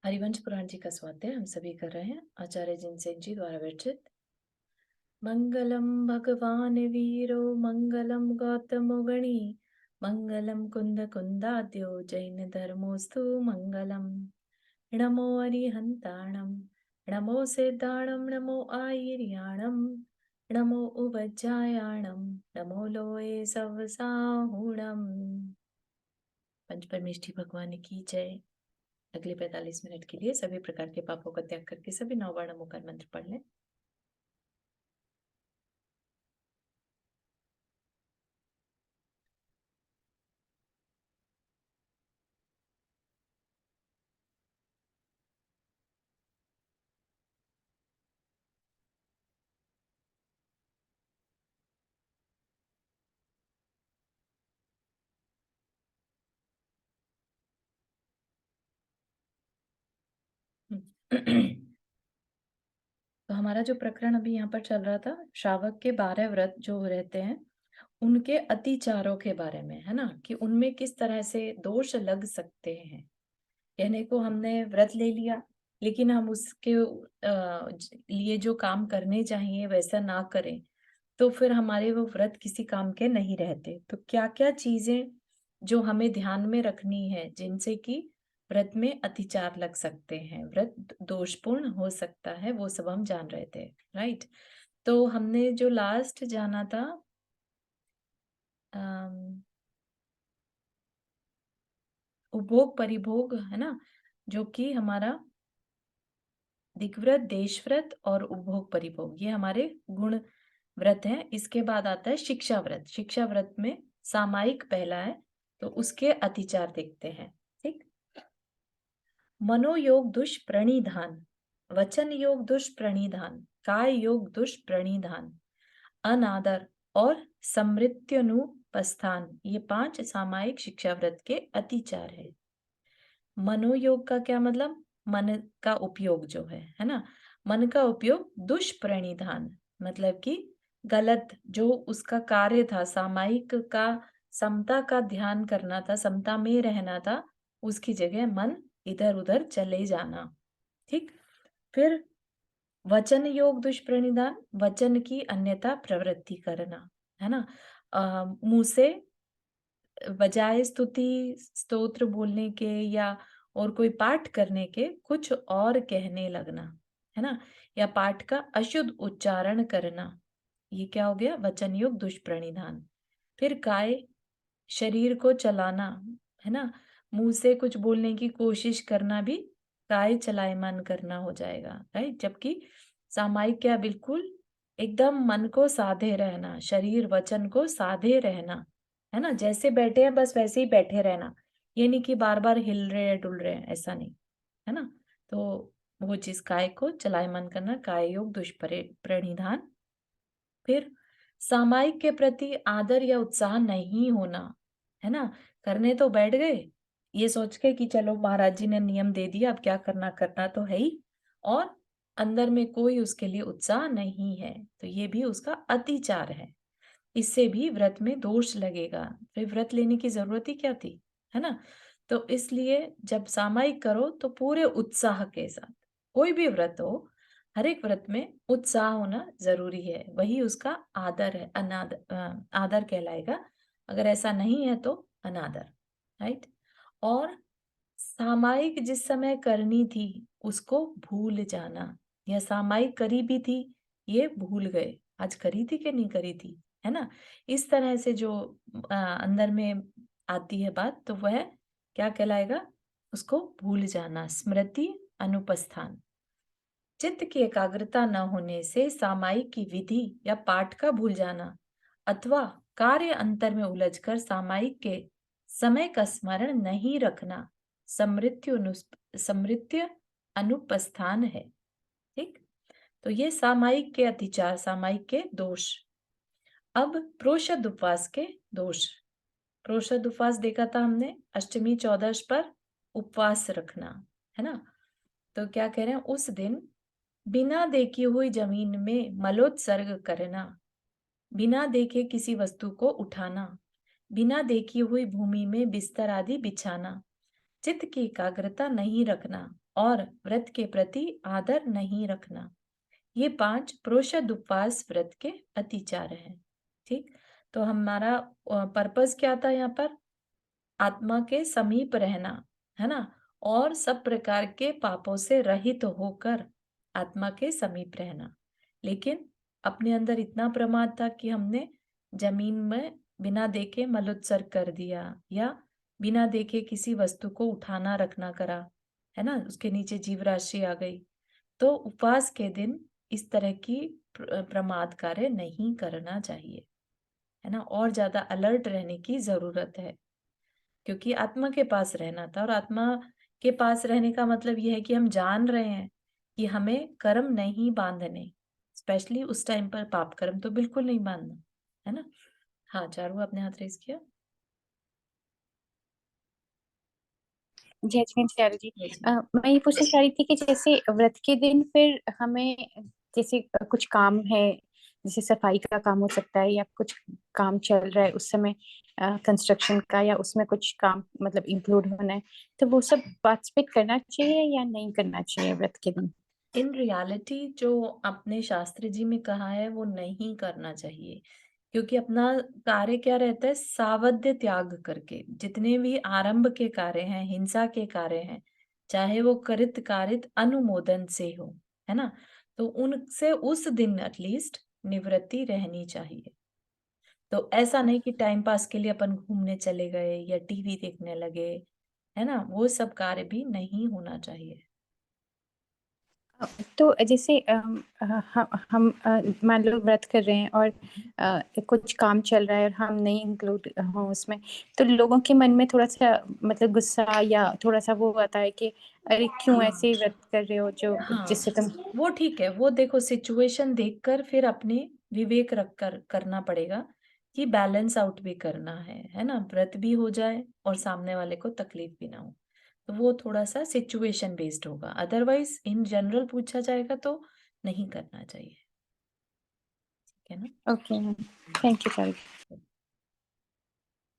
हरिवंश पुराण जी का स्वाध्याय हम सभी कर रहे हैं। आचार्य जिनसेन जी द्वारा विरचित। मंगलम भगवान वीरो मंगलम गौतमो गणी मंगलम कुंद कुंदाद्यो जैन धर्मोस्तु मंगलम। नमो अरिहंताणम नमो सिद्धाणम नमो आयर्याणम नमो उवज्जायाणम नमो लोये सवसाहुणम। पंच परमेष्ठी भगवान की जय। अगले 45 मिनट के लिए सभी प्रकार के पापों का त्याग करके सभी 9 वर्ण मुखर मंत्र पढ़ लें। तो हमारा जो प्रकरण अभी यहाँ पर चल रहा था, श्रावक के 12 व्रत जो रहते हैं उनके अतिचारों के बारे में, है ना, कि उनमें किस तरह से दोष लग सकते हैं। कहने को हमने व्रत ले लिया, लेकिन हम उसके लिए जो काम करने चाहिए वैसा ना करें, तो फिर हमारे वो व्रत किसी काम के नहीं रहते। तो क्या क्या चीजें जो हमें ध्यान में रखनी है, जिनसे कि व्रत में अतिचार लग सकते हैं, व्रत दोषपूर्ण हो सकता है, वो सब हम जान रहे थे। राइट। तो हमने जो लास्ट जाना था, उपभोग परिभोग, है ना, जो कि हमारा दिग्व्रत, देशव्रत और उपभोग परिभोग, ये हमारे गुण व्रत है। इसके बाद आता है शिक्षा व्रत। शिक्षा व्रत में सामायिक पहला है, तो उसके अतिचार देखते हैं। ठीक। मनोयोग दुष्प्रणिधान, वचन योग दुष्प्रणिधान, काय योग दुष्प्रणिधान, अनादर और समृत्युनुपस्थान, ये 5 सामायिक शिक्षा व्रत के अतिचार है। मनोयोग का क्या मतलब? मन का उपयोग जो है ना, मन का उपयोग दुष्प्रणिधान, मतलब कि गलत जो उसका कार्य था, सामायिक का समता का ध्यान करना था, समता में रहना था, उसकी जगह मन इधर उधर चले जाना। ठीक। फिर वचन योग दुष्प्रणिधान, वचन की अन्यथा प्रवृत्ति करना, है ना, मुंह से बजाय स्तुति स्तोत्र बोलने के या और कोई पाठ करने के कुछ और कहने लगना, है ना, या पाठ का अशुद्ध उच्चारण करना, ये क्या हो गया? वचन योग दुष्प्रणिधान। फिर काय, शरीर को चलाना, है ना, मुंह से कुछ बोलने की कोशिश करना भी काय चलायमान करना हो जाएगा। राइट। जबकि सामायिक क्या? बिल्कुल एकदम मन को साधे रहना, शरीर वचन को साधे रहना, है ना, जैसे बैठे हैं बस वैसे ही बैठे रहना, ये नहीं कि बार बार हिल रहे हैं डुल रहे हैं, ऐसा नहीं, है ना। तो वो चीज काय को चलायमान करना, काय योग दुष्प्रणिधान। फिर सामायिक के प्रति आदर या उत्साह नहीं होना, है ना, करने तो बैठ गए ये सोच के कि चलो महाराज जी ने नियम दे दिया, अब क्या करना, करना तो है ही, और अंदर में कोई उसके लिए उत्साह नहीं है, तो ये भी उसका अतिचार है। इससे भी व्रत में दोष लगेगा, फिर व्रत लेने की जरूरत ही क्या थी, है ना। तो इसलिए जब सामायिक करो तो पूरे उत्साह के साथ, कोई भी व्रत हो, हर एक व्रत में उत्साह होना जरूरी है, वही उसका आदर है, आदर कहलाएगा। अगर ऐसा नहीं है तो अनादर। राइट। और सामायिक जिस समय करनी थी उसको भूल जाना, या सामायिक करी भी थी, ये भूल गए, आज करी थी कि नहीं करी थी, है ना, इस तरह से जो अंदर में आती है बात, तो वह क्या कहलाएगा? उसको भूल जाना, स्मृति अनुपस्थान। चित्त की एकाग्रता न होने से सामायिक की विधि या पाठ का भूल जाना, अथवा कार्य अंतर में उलझकर सामायिक के समय का स्मरण नहीं रखना, समृत्य अनुपस्थान है। ठीक। तो ये सामायिक के अतिचार, सामायिक के दोष। अब प्रोषद उपवास के दोष। प्रोषद उपवास देखा था हमने, अष्टमी चौदश पर उपवास रखना, है ना। तो क्या कह रहे हैं? उस दिन बिना देखी हुई जमीन में मलोत्सर्ग करना, बिना देखे किसी वस्तु को उठाना, बिना देखी हुई भूमि में बिस्तर आदि बिछाना, चित्त की एकाग्रता नहीं रखना, और व्रत के प्रति आदर नहीं रखना। ये 5 प्रोषद उपवास व्रत के अतिचार हैं। ठीक? तो हमारा पर्पस क्या था यहाँ पर? आत्मा के समीप रहना, है ना? और सब प्रकार के पापों से रहित होकर आत्मा के समीप रहना। लेकिन अपने अंदर इतना प्रमाद था कि हमने जमीन में बिना देखे मलोत्सर्ग कर दिया, या बिना देखे किसी वस्तु को उठाना रखना करा, है ना? उसके नीचे जीव राशि आ गई। तो उपवास के दिन इस तरह की प्रमाद कार्य नहीं करना चाहिए, है ना? और ज्यादा अलर्ट रहने की जरूरत है, क्योंकि आत्मा के पास रहना था, और आत्मा के पास रहने का मतलब यह है कि हम जान रहे हैं कि हमें कर्म नहीं बांधने, स्पेशली उस टाइम पर पाप कर्म तो बिल्कुल नहीं बांधना, है ना? हाँ, चारू आपने हाथ रेस किया। जय जय चारू जी। जय जी। मैं ये पूछना चाह रही थी कि जैसे व्रत के दिन फिर हमें जैसे कुछ काम है, जैसे सफाई का काम हो सकता है या कुछ काम चल रहा है उस समय, कंस्ट्रक्शन का, या उसमें कुछ काम मतलब इंक्लूड होना है, तो वो सब पार्टिसिपेट करना चाहिए या नहीं करना चाहिए व्रत के दिन? इन रियलिटी जो आपने शास्त्री जी में कहा है वो नहीं करना चाहिए, क्योंकि अपना कार्य क्या रहता है? सावध्य त्याग करके जितने भी आरंभ के कार्य हैं, हिंसा के कार्य हैं, चाहे वो कृत कारित अनुमोदन से हो, है ना? तो उनसे उस दिन एटलीस्ट निवृत्ति रहनी चाहिए। तो ऐसा नहीं कि टाइम पास के लिए अपन घूमने चले गए या टीवी देखने लगे, है ना? वो सब कार्य भी नहीं होना चाहिए। तो जैसे हम मान लो व्रत कर रहे हैं और कुछ काम चल रहा है और हम नहीं इंक्लूड हों उसमें, तो लोगों के मन में थोड़ा सा मतलब गुस्सा या थोड़ा सा वो आता है कि अरे क्यों हाँ, ऐसे व्रत कर रहे हो जो हाँ, जिससे तुम। वो ठीक है। वो देखो सिचुएशन देखकर फिर अपने विवेक रखकर करना पड़ेगा कि बैलेंस आउट भी करना है ना? व्रत भी हो जाए और सामने वाले को तकलीफ भी ना हो। तो वो थोड़ा-सा सिचुएशन बेस्ड होगा। अदरवाइज़ इन जनरल पूछा जाएगा तो नहीं करना चाहिए। ठीक है ना? Okay, thank you Charu.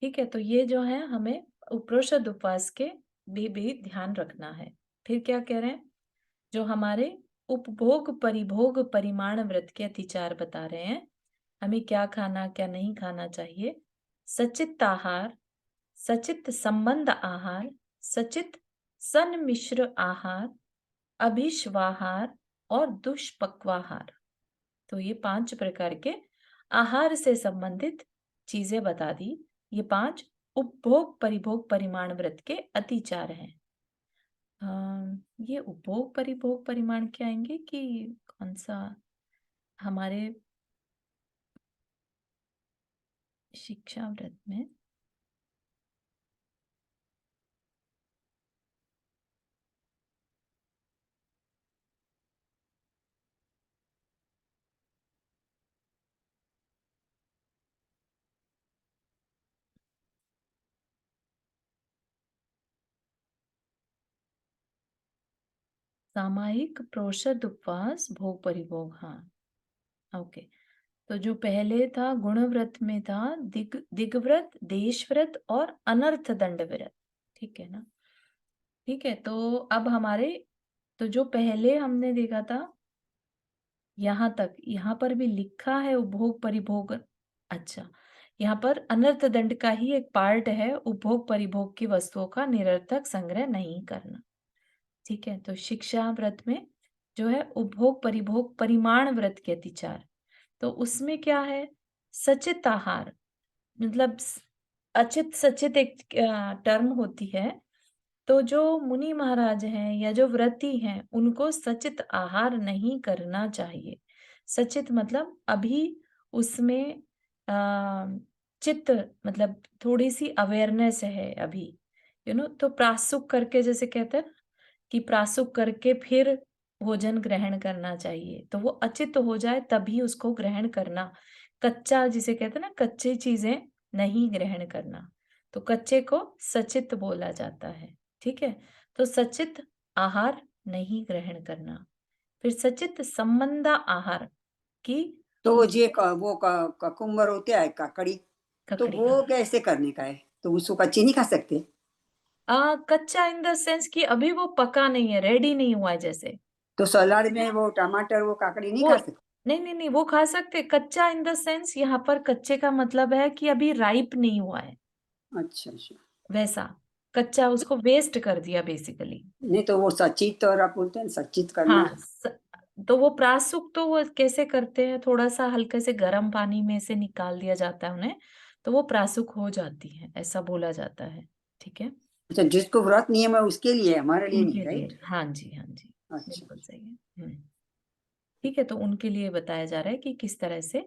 ठीक है, तो ये जो है हमें उपरोषद उपवास के भी ध्यान रखना है। फिर क्या कह रहे हैं? जो हमारे उपभोग परिभोग परिमाण व्रत के अतिचार बता रहे हैं, हमें क्या खाना क्या नहीं खाना चाहिए। सचित आहार, सचित संबंध आहार, सचित सन्मिश्र आहार, अभिश्वाहार और दुष्पक्वाहार। तो ये 5 प्रकार के आहार से संबंधित चीजें बता दी। ये 5 उपभोग परिभोग परिमाण व्रत के अतिचार हैं। ये उपभोग परिभोग परिमाण के आएंगे कि कौन सा हमारे शिक्षा व्रत में? सामायिक प्रोषद उपवास भोग परिभोग, हाँ, ओके। तो जो पहले था गुण व्रत में था दिग्व्रत, देश व्रत और अनर्थ दंड व्रत। ठीक है ना? ठीक है, तो अब हमारे तो जो पहले हमने देखा था यहाँ तक, यहाँ पर भी लिखा है उपभोग परिभोग। अच्छा, यहाँ पर अनर्थ दंड का ही एक पार्ट है, उपभोग परिभोग की वस्तुओं का निरर्थक संग्रह नहीं करना। ठीक है, तो शिक्षा व्रत में जो है उपभोग परिभोग परिमाण व्रत के अतिचार, तो उसमें क्या है? सचित आहार, मतलब अचित सचित एक टर्म होती है। तो जो मुनि महाराज हैं या जो व्रती हैं उनको सचित आहार नहीं करना चाहिए। सचित मतलब अभी उसमें चित्त, मतलब थोड़ी सी अवेयरनेस है अभी, तो प्रासुक करके जैसे कहते हैं ना, कि प्रासुक करके फिर भोजन ग्रहण करना चाहिए, तो वो अचित हो जाए तभी उसको ग्रहण करना। कच्चा जिसे कहते हैं ना, कच्ची चीजें नहीं ग्रहण करना, तो कच्चे को सचित बोला जाता है। ठीक है, तो सचित आहार नहीं ग्रहण करना। फिर सचित संबंध आहार की तो ये वो ककुम्बर होता है ककड़ी, तो ककड़ी, हाँ। वो कैसे करने का है? तो उसको कच्ची नहीं खा सकते? कच्चा इन द सेंस कि अभी वो पका नहीं है, रेडी नहीं हुआ है जैसे। तो सलाद में वो टमाटर वो काकड़ी नहीं वो खा सकते? नहीं, वो खा सकते। कच्चा इन द सेंस यहाँ पर कच्चे का मतलब है कि अभी राइप नहीं हुआ है, अच्छा अच्छा। वैसा। कच्चा उसको वेस्ट कर दिया बेसिकली। नहीं तो वो सचित और आप बोलते हैं सचित करना। हाँ, तो वो प्रासुक तो वो कैसे करते हैं, थोड़ा-सा हल्के से गर्म पानी में से निकाल दिया जाता है उन्हें, तो वो प्रासुक हो जाती है, ऐसा बोला जाता है। ठीक है? अच्छा, जिसको व्रत नियम है उसके लिए है, हमारे लिए नहीं, उनके लिए राइट? हाँ जी, हाँ जी। अच्छा। बिल्कुल सही है। ठीक है, तो उनके लिए बताया जा रहा है कि किस तरह से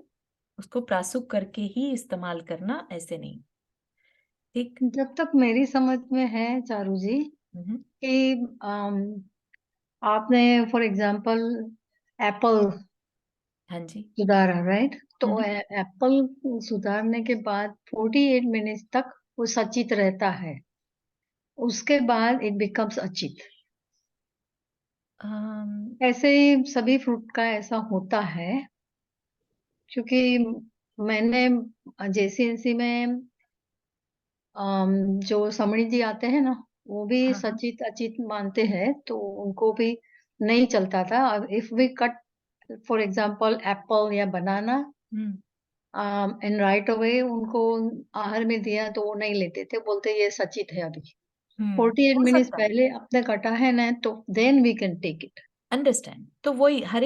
उसको प्रासुक करके ही इस्तेमाल करना, ऐसे नहीं। ठीक? जब तक मेरी समझ में है चारू जी हुँ, हुँ। कि आपने फॉर एग्जांपल एप्पल हाँ जी। सुधारा, राइट? तो हुँ, हुँ। एप्पल सुधारने के बाद 48 मिनट्स तक वो सचित रहता है, उसके बाद इट बिकम्स अचित। अम, ऐसे ही सभी फ्रूट का ऐसा होता है, क्योंकि मैंने जेसीएनसी में जो समणी जी आते हैं ना, वो भी हाँ, हाँ। सचित अचित मानते हैं, तो उनको भी नहीं चलता था। If we cut for example apple या बनाना हुँ, एंड राइट अवे उनको आहार में दिया तो वो नहीं लेते थे, बोलते ये सचित है अभी। हुँ। 48 हो मिनट्स सकता है। पहले आपने कटा है ना, तो then we can take it. Understand. तो वही हर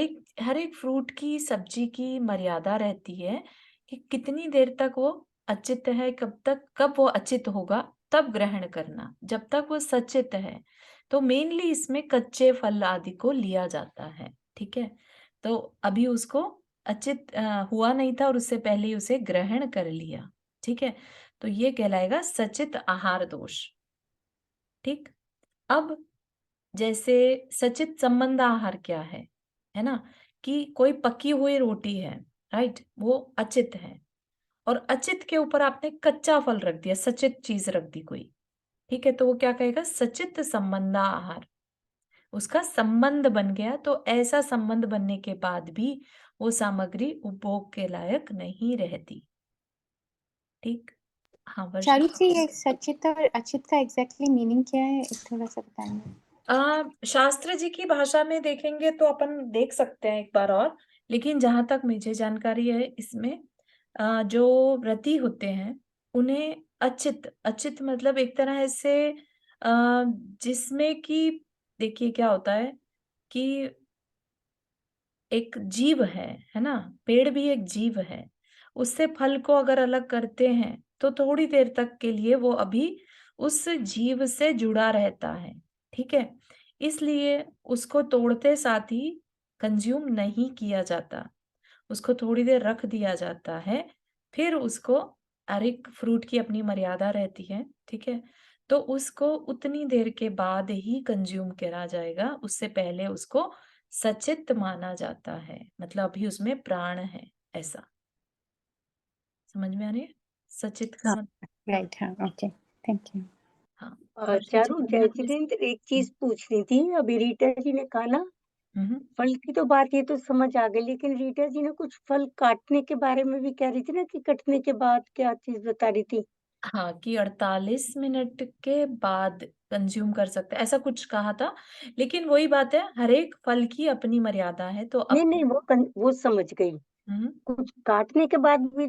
एक फ्रूट की, सब्जी की मर्यादा रहती है कि कितनी देर तक वो अचित है, कब वो अचित होगा, तब ग्रहण करना। जब तक वो सचित है, तो मेनली इसमें कच्चे फल आदि को लिया जाता है, ठीक है? तो अभी उसको अचित हुआ नहीं था और उससे पहले ही उसे ग्रहण कर लिया, ठीक है? तो ये कहलाएगा सचित आहार दोष, ठीक? अब जैसे सचित संबंध आहार क्या है ना? कि कोई पकी हुई रोटी है, राइट? वो अचित है और अचित के ऊपर आपने कच्चा फल रख दिया, सचित चीज रख दी कोई, ठीक है? तो वो क्या कहेगा? सचित संबंध आहार। उसका संबंध बन गया, तो ऐसा संबंध बनने के बाद भी वो सामग्री उपभोग के लायक नहीं रहती, ठीक? हाँ, वर्षा। चारू जी, ये सचित और अचित का एग्जैक्टली मीनिंग क्या है, थोड़ा सा बताएंगे? शास्त्र जी की भाषा में देखेंगे तो अपन देख सकते हैं एक बार और, लेकिन जहां तक मुझे जानकारी है इसमें जो व्रती होते हैं उन्हें अचित अचित मतलब एक तरह से जिसमें कि देखिए क्या होता है कि एक जीव है ना? पेड़ भी एक जीव है। उससे फल को अगर अलग करते हैं, तो थोड़ी देर तक के लिए वो अभी उस जीव से जुड़ा रहता है, ठीक है? इसलिए उसको तोड़ते साथ ही कंज़्यूम नहीं किया जाता। उसको थोड़ी देर रख दिया जाता है, फिर उसको हर एक फ्रूट की अपनी मर्यादा रहती है, ठीक है? तो उसको उतनी देर के बाद ही कंज़्यूम करा जाएगा, उससे पहले उसको सचित माना जाता है, मतलब अभी उसमें प्राण है, ऐसा। समझ में आ रही है? सचित का हाँ, मतलब राइट, हाँ, ओके, थैंक यू। हाँ, वर्षा जी चारू बोलिए जय आप प्लीज़। जितेंद्र, एक हुँ, चीज पूछनी थी। अभी रीटा जी ने कहा ना, हुँ, हुँ। फल की तो बात ये तो समझ आ गई, लेकिन रीटा जी ने कुछ फल काटने के बारे में भी कह रही थी ना, कि कटने के बाद क्या चीज बता रही थी? हाँ, कि 48 मिनट के बाद कंज़्यूम कर सकते हैं, ऐसा कुछ कहा था। लेकिन वही बात है, हर एक फल की अपनी मर्यादा है, तो नहीं अब नहीं, वो समझ गई। हुँ। कुछ काटने के बाद भी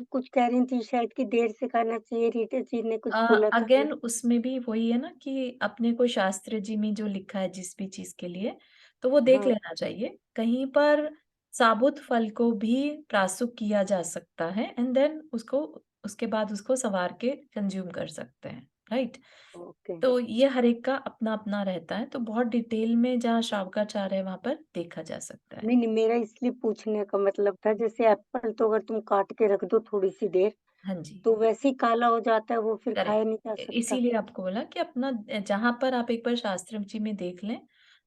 कुछ कह रही थी शायद, कि देर से खाना चाहिए। रीटा जी ने कुछ बोला था। अगेन उसमें भी वही है ना कि अपने को शास्त्र जी में जो लिखा है जिस भी चीज़ के लिए, तो वो देख हाँ, लेना चाहिए। कहीं पर साबुत फल को भी प्रासुक किया जा सकता है एंड देन उसको उसके बाद उसको सँवार के कंज़्यूम कर सकते हैं, राइट? ओके। तो ये हर एक का अपना-अपना रहता है, तो बहुत डिटेल में जहाँ शावकाचार्य है वहाँ पर देखा जा सकता है। नहीं नहीं, मेरा इसलिए पूछने का मतलब था, जैसे एप्पल तो अगर तुम काट के रख दो थोड़ी सी देर, हाँ जी, तो वैसे ही काला हो जाता है, वो फिर खाया करेक्ट। नहीं जा सकता। इसीलिए आपको बोला कि अपना जहाँ पर आप एक बार शास्त्र जी में देख लें,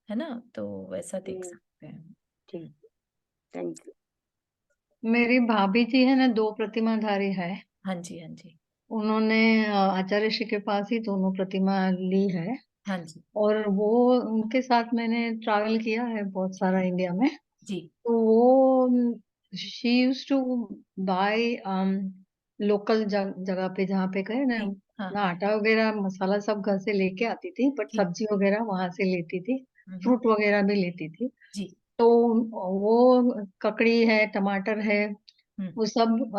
है ना? तो वैसा देख हम्म, सकते हैं। ठीक, थैंक यू। मेरी भाभी जी है ना, 2 प्रतिमाधारी है। हाँ जी, हाँ जी। उन्होंने आचार्य ऋषि के पास ही दोनों प्रतिमा ली है, हाँ जी, और वो उनके साथ मैंने ट्रैवल किया है बहुत सारा इंडिया में। जी। तो वो she used to buy local जगह पे जहाँ पे गए ना, जी, हाँ ना आटा वगैरह मसाला सब घर से लेके आती थी, बट जी सब्जी वगैरह वहां से लेती थी, हम्म, फ्रूट वगैरह भी लेती थी। जी तो वो ककड़ी है, टमाटर है, हम्म, वो सब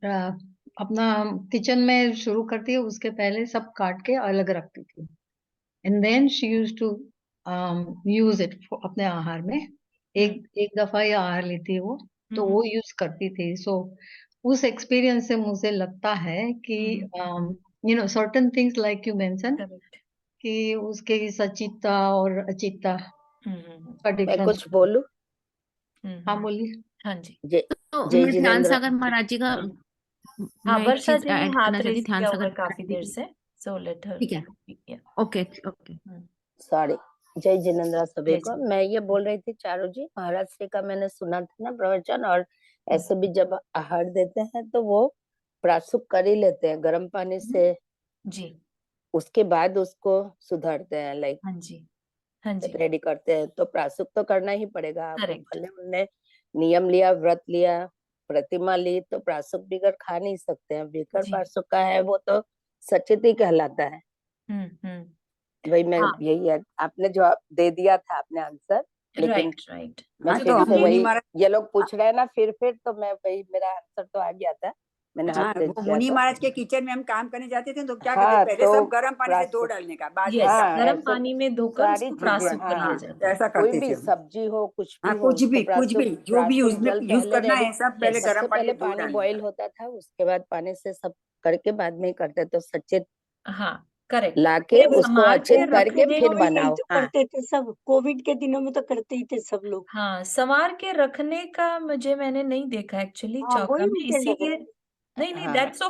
आ, अपना किचन में शुरू करती है, उसके पहले सब काट के अलग रखती थी। And then she use to use it अपने आहार में। एक एक दफा ही आहार लेती है वो, तो वो यूज करती थी। सो उस एक्सपीरियंस से मुझे लगता है कि certain things like you mention correct कि उसके सचिता और अचिता का मैं डिफरेंस। कुछ बोलूं? हाँ बोलिए। हाँ जी जय तो जय मैं ध्यान जिनेन्द्र। सागर महाराज जी का हाँ मैं एक वर्षा चीज जी ने ऐड हाथ करना चाहती रेज हूँ, ध्यान किया हुआ सागर है काफी महाराज जी देर की। से, सो लेट हर ठीक है, स्पीक। Okay okay. सॉरी। जय जिनेन्द्र सभी जय को। जी मैं ये बोल रही थी चारू जी, महाराज श्री का मैंने सुना था ना प्रवचन, और ऐसे भी जब आहार देते हैं तो वो प्राशुक कर ही लेते हैं गर्म पानी से, जी उसके बाद उसको सुधारते हैं, लाइक हाँ जी हाँ जी रेडी करते हैं। तो प्राशुक तो करना ही पड़ेगा। आप करेक्ट भले उनने नियम लिया, व्रत लिया, प्रतिमा ली, तो प्राशुक बिगर खा नहीं सकते हैं। बिगर जी प्राशुक का है वो तो सचित ही कहलाता है। वही मैं हाँ यही है, आपने जवाब दे दिया था, आपने आंसर, लेकिन राइट राइट मैं हाँ जो तो फिर हम से मुनि वही, महाराज, ये लोग पूछ रहे हैं ना, फिर तो मैं वही, मेरा आंसर तो आ गया था, मैंने हाथ हाँ रेज वो किया मुनि तो। महाराज के किचन में हम काम करने जाते थे तो क्या करते, हाँ पहले तो सब गर्म पानी से धो प्राशुक, डालने का, बाद में यस ऐसा। हाँ गर्म ऐसे पानी में धोकर सारी उसको चीजें, प्रासूक कर लिया हाँ जाता है। ऐसा कोई करते थे भी हम। सब्जी हो, कुछ हाँ भी हो, उसको कुछ भी जो भी प्राशुक उसमें जल यूज पहले करना रेडी, है सब पहले यस गर्म सबसे पानी पहले से धो पानी डालने बॉईल का। होता था, उसके बाद पानी से सब करके बाद में ही करते, तो सचित हाँ करेक्ट, लाके फिर कोविड उसको संवार के अच्छित कोविड करके के रखने दिनों फिर में यही बनाओ। तो हाँ करते थे सब, कोविड के दिनों में तो करते ही थे सब लोग। हाँ संवार के रखने का मैंने नहीं देखा एक्चुअली हाँ चौका वही में, मुझे लग इसीलिए रहा है। नहीं नहीं हाँ दैट्स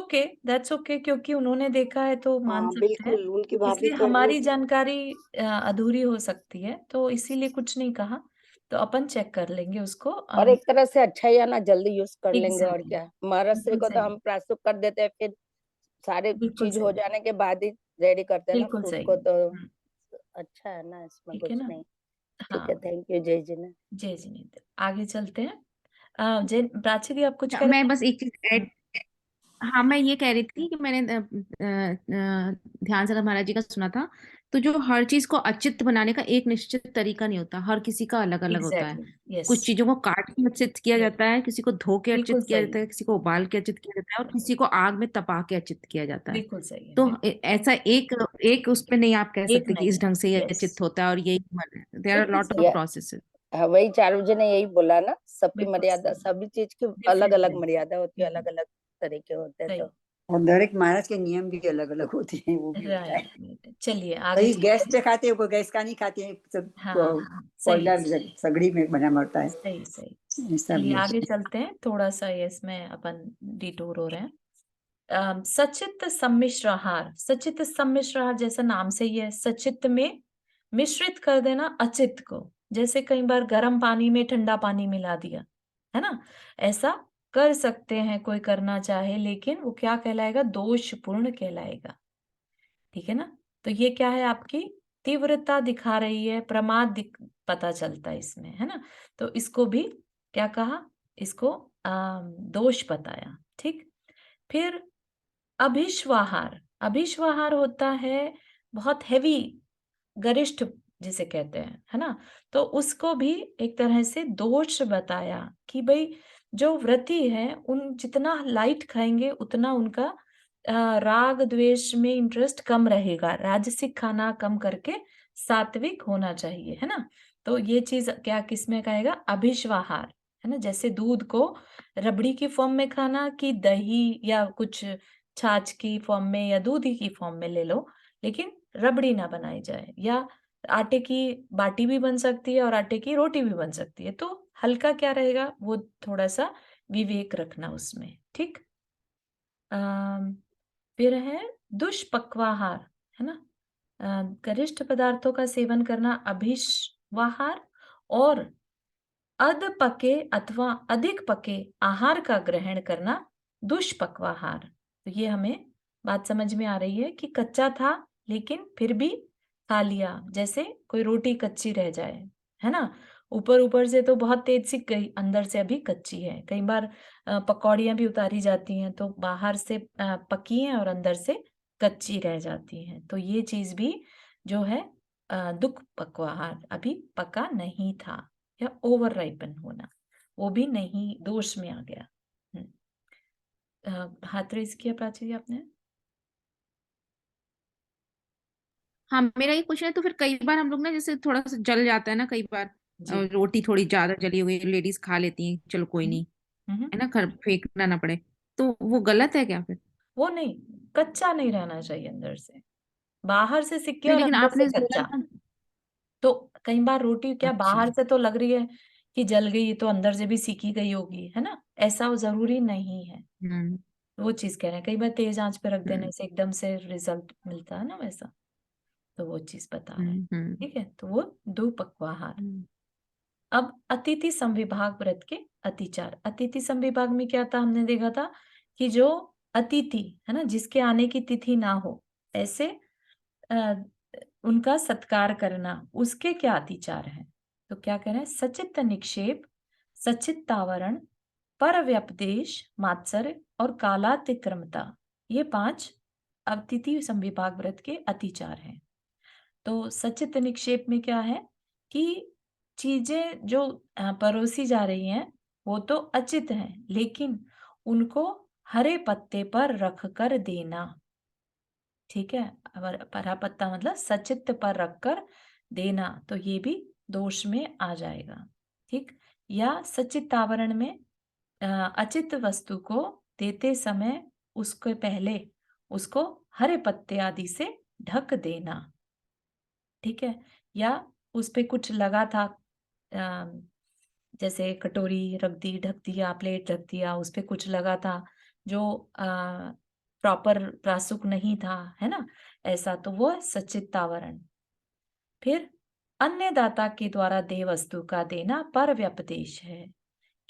ओके क्योंकि उन्होंने देखा है तो मान हाँ सकते हैं। बिल्कुल, उनकी भाभी इसलिए कर रही हमारी थी। जानकारी अधूरी हो सकती है, तो इसीलिए कुछ नहीं कहा, तो अपन चेक कर लेंगे उसको। और एक तरह से अच्छा ही है ना, जल्दी यूज कर लेंगे, और एग्जैक्टली क्या। महाराष्ट्र बिल्कुल को तो सही हम प्राशुक कर देते हैं, फिर सारे बिल्कुल चीज हो सही जाने के बाद ही रेडी करते हैं ना बिल्कुल फ्रूट सही को, तो अच्छा है ना, इसमें ठीक है कुछ ना। नहीं। ठीक है, हाँ थैंक यू जय जी ने। जय जिनेन्द्र, आगे चलते हैं। जय प्राची दी, आप कुछ कह मैं रहे बस एक चीज थे? ऐड, हाँ मैं ये कह रही थी कि मैंने ध्यान सागर महाराज जी का सुना था, तो जो हर चीज को अचित बनाने का एक निश्चित तरीका नहीं होता, हर किसी का अलग अलग होता है। एग्जैक्टली यस कुछ चीजों को काट के अचित किया यस जाता है, किसी को धो के बिल्कुल अचित किया सही जाता है, किसी को उबाल के अचित किया जाता है, और किसी को आग में तपा के अचित किया जाता है। बिल्कुल सही है तो बिल्कुल ऐसा एक एक उस पे नहीं आप कह एक सकते कि नहीं इस है ढंग से ये यस अचित होता है और यही मन है। देयर आर बिल्कुल लॉट सही ऑफ या प्रोसेसेस। हाँ, वही चारू जी ने यही बोला ना, सबकी बिल्कुल मर्यादा, सही सभी चीज की अलग डिफरेंट अलग है मर्यादा होती है, अलग अलग तरीके होते हैं। सही तो और दर एक महाराज के नियम भी अलग अलग होते हैं, वो भी होता है। राइट। चलिए आगे कहीं गैस चलते पे हैं। खाते हैं, कोई गैस का नहीं खाते हैं, सब हाँ सही कोयला सही सगड़ी में बना पड़ता है, सही सही ऐसा चलिए भी आगे होता चलते हैं, थोड़ा सा ये इसमें अपन डिटूर हो रहे हैं। सचित सम्मिश्र आहार, सचित सम्मिश्र आहार जैसा नाम से ही है, सचित में मिश्रित कर देना अचित को, जैसे कई बार गर्म पानी में ठंडा पानी मिला दिया, है ना, ऐसा कर सकते हैं कोई करना चाहे, लेकिन वो क्या कहलाएगा, दोषपूर्ण कहलाएगा। ठीक है ना, तो ये क्या है, आपकी तीव्रता दिखा रही है, पता चलता है इसमें, है ना, तो इसको भी क्या कहा, इसको दोष बताया। ठीक, फिर अभिश्वाहार, अभिश्वाहार होता है बहुत हैवी, गरिष्ठ जिसे कहते हैं, है ना, तो उसको भी एक तरह से दोष बताया कि भाई जो व्रती है उन जितना लाइट खाएंगे उतना उनका राग द्वेष में इंटरेस्ट कम रहेगा, राजसिक खाना कम करके सात्विक होना चाहिए, है ना, तो ये चीज क्या किसमें कहेगा, अभिश्वाहार, है ना, जैसे दूध को रबड़ी की फॉर्म में खाना कि दही या कुछ छाछ की फॉर्म में या दूध ही की फॉर्म में ले लो, लेकिन रबड़ी ना बनाई जाए, या आटे की बाटी भी बन सकती है और आटे की रोटी भी बन सकती है, तो हल्का क्या रहेगा, वो थोड़ा सा विवेक रखना उसमें। ठीक, फिर है दुष्पक्वाहार, है ना, गरिष्ठ पदार्थों का सेवन करना अभिश्वाहार, और अधपके अथवा अधिक पके आहार का ग्रहण करना दुष्पक्वाहार। तो ये हमें बात समझ में आ रही है कि कच्चा था लेकिन फिर भी खा लिया, जैसे कोई रोटी कच्ची रह जाए, है ना, ऊपर ऊपर से तो बहुत तेज सिक गई, अंदर से अभी कच्ची है। कई बार पकौड़ियाँ भी उतारी जाती हैं तो बाहर से पकी हैं और अंदर से कच्ची रह जाती हैं। तो ये चीज भी जो है दुख पक्वाहार, अभी पका नहीं था, या ओवर राइपन होना, वो भी नहीं, दोष में आ गया। हाथ रेज किया प्राची जी आपने। हाँ, मेरा ये क्वेश्चन है, तो फिर कई बार हम लोग ना जैसे थोड़ा सा जल जाता है ना कई बार, जी। रोटी थोड़ी ज्यादा जली हुई लेडीज खा लेती हैं, चलो कोई नहीं, हम्म। है ना, घर फेंकना ना पड़े, तो वो गलत है क्या फिर? वो नहीं, कच्चा नहीं रहना चाहिए अंदर से, बाहर से सिक्के नहीं, और लेकिन अंदर से आपने बोला कच्चा। ना। तो कई बार रोटी क्या अच्छा। बाहर से तो लग रही है कि जल गई, तो अंदर से भी सिकी गई होगी, है ना, ऐसा वो जरूरी नहीं है। हम्म। वो चीज कह रहे हैं, कई बार तेज आंच पे रख देने हम्म। से एकदम से रिजल्ट मिलता है ना वैसा, तो वो चीज बता रहे हैं। हम्म। ठीक है, तो वो दुपक्वाहार। हम्म। अब अतिथि संविभाग व्रत के अतिचार। अतिथि संविभाग में क्या था, हमने देखा था कि जो अतिथि है ना, जिसके आने की तिथि ना हो, ऐसे अ, उनका सत्कार करना, उसके क्या अतिचार हैं। तो क्या कह रहे हैं, सचित्त निक्षेप, सचित्तावरण, पर व्यपदेश, मात्सर्य और कालातिक्रमता, ये 5 अतिथि संविभाग व्रत के अतिचार हैं। तो सचित्त निक्षेप में क्या है कि चीजें जो परोसी जा रही हैं वो तो अचित हैं, लेकिन उनको हरे पत्ते पर रख कर देना। ठीक है, हरा पत्ता मतलब सचित्त पर रखकर देना, तो ये भी दोष में आ जाएगा। ठीक, या सचित आवरण में अचित वस्तु को देते समय उसके पहले उसको हरे पत्ते आदि से ढक देना। ठीक है, या उस पे कुछ लगा था, अ, जैसे कटोरी रख दी, ढक दिया, प्लेट रख दिया, उस पे कुछ लगा था जो प्रॉपर प्रासुक नहीं था, है ना, ऐसा, तो वो है सच्चित्तावरण। फिर अन्य दाता के द्वारा देय वस्तु का देना पर व्यपदेश है,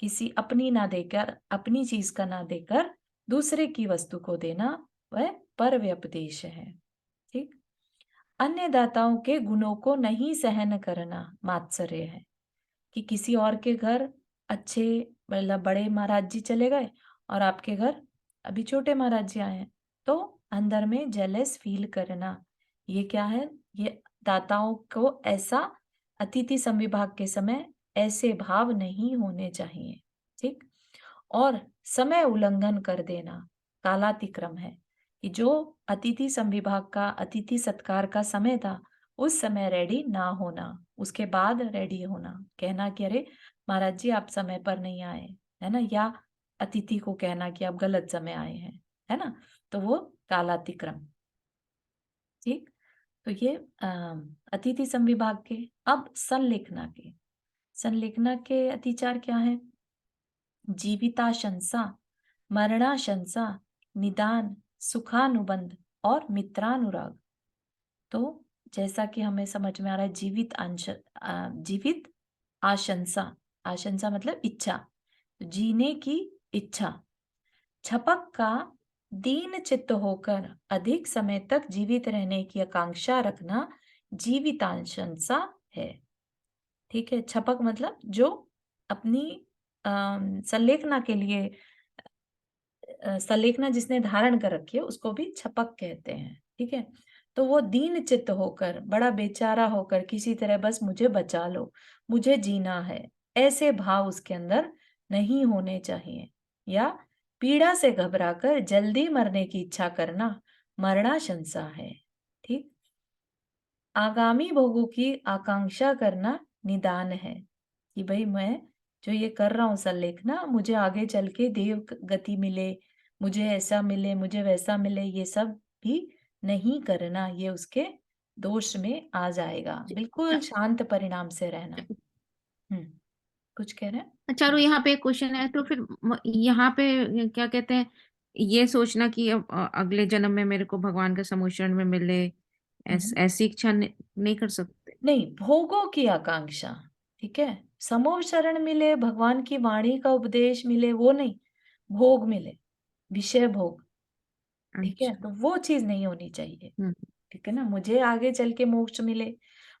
किसी अपनी ना देकर, अपनी चीज का ना देकर दूसरे की वस्तु को देना, वह पर व्यपदेश है। ठीक, अन्य दाताओं के गुणों को नहीं सहन करना मात्सर्य है, कि किसी और के घर अच्छे मतलब बड़े महाराज जी चले गए और आपके घर अभी छोटे महाराज जी आए हैं, तो अंदर में जेलस फील करना, ये क्या है, ये दाताओं को ऐसा अतिथि संविभाग के समय ऐसे भाव नहीं होने चाहिए। ठीक, और समय उल्लंघन कर देना कालातिक्रम है, कि जो अतिथि संविभाग का, अतिथि सत्कार का समय था, उस समय रेडी ना होना, उसके बाद रेडी होना, कहना कि अरे महाराज जी आप समय पर नहीं आए, है ना, या अतिथि को कहना कि आप गलत समय आए हैं, है ना, तो वो कालातिक्रम। ठीक, तो ये अतिथि संविभाग के। अब संलेखना के, संलेखना के अतिचार क्या है, जीविताशंसा, मरणाशंसा, निदान, सुखानुबंध और मित्रानुराग। तो जैसा कि हमें समझ में आ रहा है, जीवित आशंसा, आशंसा मतलब इच्छा, जीने की इच्छा, छपक का दीन चित्त होकर अधिक समय तक जीवित रहने की आकांक्षा रखना जीविताशंसा है। ठीक है, छपक मतलब जो अपनी संलेखना के लिए, संलेखना जिसने धारण कर रखी है उसको भी छपक कहते हैं। ठीक है, तो वो दीन चित्त होकर, बड़ा बेचारा होकर, किसी तरह बस मुझे बचा लो, मुझे जीना है, ऐसे भाव उसके अंदर नहीं होने चाहिए। या पीड़ा से घबराकर जल्दी मरने की इच्छा करना मरणाशंसा है। ठीक, आगामी भोगों की आकांक्षा करना निदान है, कि भाई मैं जो ये कर रहा हूँ संलेखना, मुझे आगे चल के देव गति मिले, मुझे ऐसा मिले, मुझे वैसा मिले, ये सब भी नहीं करना, ये उसके दोष में आ जाएगा। बिल्कुल शांत परिणाम से रहना। कुछ कह रहे हैं। चारू, यहाँ पे एक क्वेश्चन है, तो फिर यहाँ पे क्या कहते हैं, ये सोचना कि अब अगले जन्म में मेरे को भगवान का समोशरण में मिले, हम्म। ऐसी इच्छा नहीं कर सकते? नहीं, भोगों की आकांक्षा। ठीक है, समोह शरण मिले, भगवान की वाणी का उपदेश मिले, वो नहीं, भोग मिले, विषय भोग। ठीक है, अच्छा। तो वो चीज नहीं होनी चाहिए। हम्म। ठीक है ना, मुझे आगे चल के मोक्ष मिले,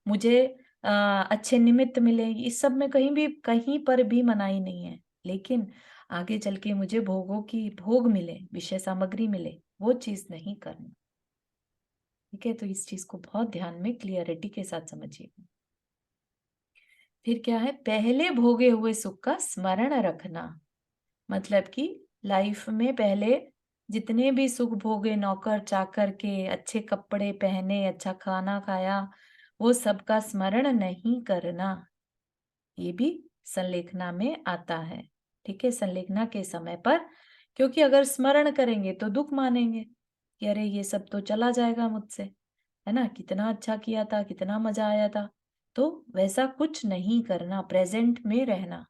मुझे अच्छे निमित्त मिले, इस सब में कहीं पर भी मनाही नहीं है, लेकिन आगे चल के मुझे भोगों की भोग मिले, विषय सामग्री मिले, वो चीज नहीं करना। ठीक है, तो इस चीज को बहुत ध्यान में क्लियरिटी के साथ समझिएगा। फिर क्या है, पहले भोगे हुए सुख का स्मरण रखना, मतलब कि लाइफ में पहले जितने भी सुख भोगे, नौकर चाकर के, अच्छे कपड़े पहने, अच्छा खाना खाया, वो सबका स्मरण नहीं करना, ये भी संलेखना में आता है। ठीक है, संलेखना के समय पर, क्योंकि अगर स्मरण करेंगे तो दुख मानेंगे कि अरे ये सब तो चला जाएगा मुझसे, है ना, कितना अच्छा किया था, कितना मजा आया था। तो वैसा कुछ नहीं करना, प्रेजेंट में रहना,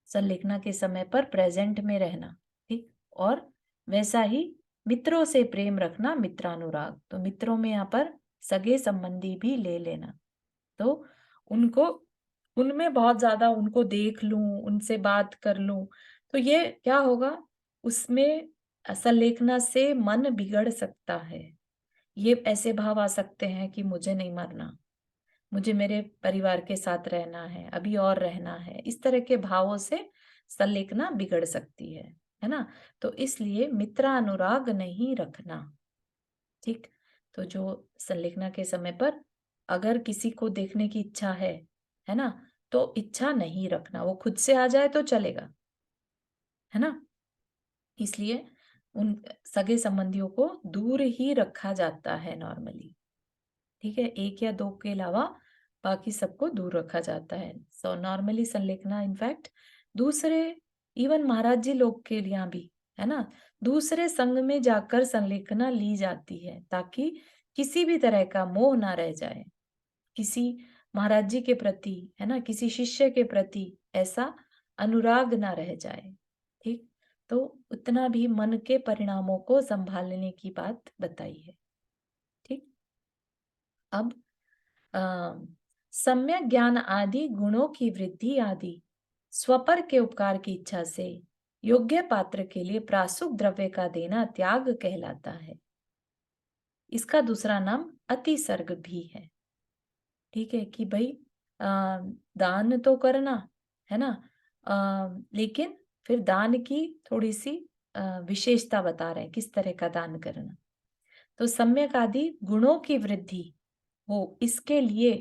संलेखना के समय पर प्रेजेंट में रहना। ठीक, और वैसा ही मित्रों से प्रेम रखना, मित्रानुराग, तो मित्रों में यहाँ पर सगे संबंधी भी ले लेना, तो उनको, उनमें बहुत ज्यादा उनको देख लूं, उनसे बात कर लूं, तो ये क्या होगा, उसमें संलेखना से मन बिगड़ सकता है। ये ऐसे भाव आ सकते हैं कि मुझे नहीं मरना, मुझे मेरे परिवार के साथ रहना है, अभी और रहना है, इस तरह के भावों से संलेखना बिगड़ सकती है ना। तो इसलिए मित्रानुराग नहीं रखना। ठीक, तो जो संलेखना के समय पर अगर किसी को देखने की इच्छा है ना, तो इच्छा नहीं रखना, वो खुद से आ जाए तो चलेगा, है ना। इसलिए उन सगे संबंधियों को दूर ही रखा जाता है नॉर्मली। ठीक है, एक या दो के अलावा बाकी सबको दूर रखा जाता है। सो नॉर्मली संलेखना इनफैक्ट दूसरे, इवन महाराज जी लोग के लिए भी, है ना, दूसरे संग में जाकर संलेखना ली जाती है, ताकि किसी भी तरह का मोह ना रह जाए, किसी महाराज जी के प्रति, है ना, किसी शिष्य के प्रति ऐसा अनुराग ना रह जाए। ठीक, तो उतना भी मन के परिणामों को संभालने की बात बताई है। ठीक, अब सम्यक ज्ञान आदि गुणों की वृद्धि आदि स्वपर के उपकार की इच्छा से योग्य पात्र के लिए प्रासुक द्रव्य का देना त्याग कहलाता है। इसका दूसरा नाम अतिसर्ग भी है। ठीक है, कि भाई दान तो करना, है ना, लेकिन फिर दान की थोड़ी सी विशेषता बता रहे हैं, किस तरह का दान करना। तो सम्यक आदि गुणों की वृद्धि हो, इसके लिए,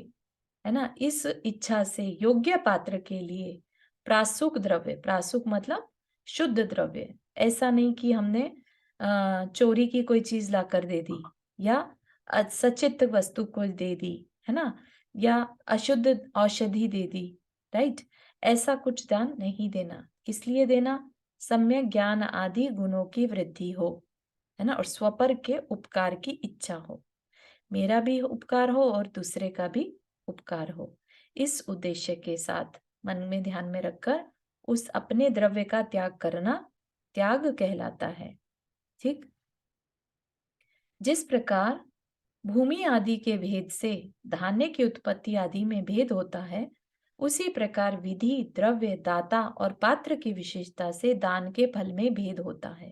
है ना, इस इच्छा से योग्य पात्र के लिए प्रासुक द्रव्य, प्रासुक मतलब शुद्ध द्रव्य, ऐसा नहीं कि हमने चोरी की कोई चीज लाकर दे दी, या सचित वस्तु को दे दी, है ना, या अशुद्ध औषधि दे दी, राइट, ऐसा कुछ दान नहीं देना। किस लिए देना, सम्यक ज्ञान आदि गुणों की वृद्धि हो, है ना, और स्वपर के उपकार की इच्छा हो, मेरा भी उपकार हो और दूसरे का भी उपकार हो, इस उद्देश्य के साथ मन में ध्यान में रखकर उस अपने द्रव्य का त्याग करना त्याग कहलाता है। ठीक, जिस प्रकार भूमि आदि के भेद से धान्य की उत्पत्ति आदि में भेद होता है, उसी प्रकार विधि, द्रव्य, दाता और पात्र की विशेषता से दान के फल में भेद होता है।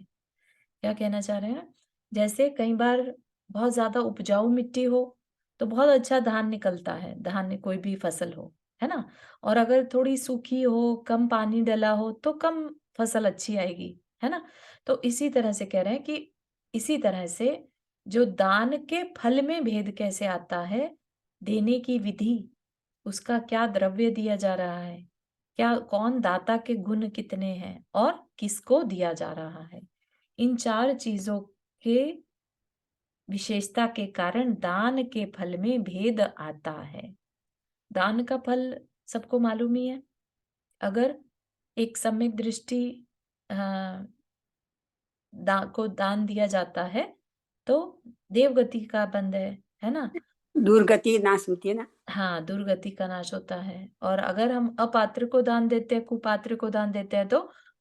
क्या कहना चाह रहे हैं, जैसे कई बार बहुत ज्यादा उपजाऊ मिट्टी हो तो बहुत अच्छा धान निकलता है, धान कोई भी फसल हो, है ना, और अगर थोड़ी सूखी हो, कम पानी डला हो तो कम फसल अच्छी आएगी, है ना। तो इसी तरह से कह रहे हैं कि इसी तरह से जो दान के फल में भेद कैसे आता है, देने की विधि, उसका क्या द्रव्य दिया जा रहा है, क्या कौन दाता के गुण कितने हैं और किसको दिया जा रहा है, इन चार चीजों के विशेषता के कारण दान के फल में भेद आता है। दान का फल सबको मालूम ही है, अगर एक सम्यक दृष्टि को दान दिया जाता है तो देवगति का बंध है ना, दुर्गति नाश होती है ना। हाँ, दुर्गति का नाश होता है। और अगर हम अपात्र को दान देते हैं, कुपात्र को दान देते हैं, तो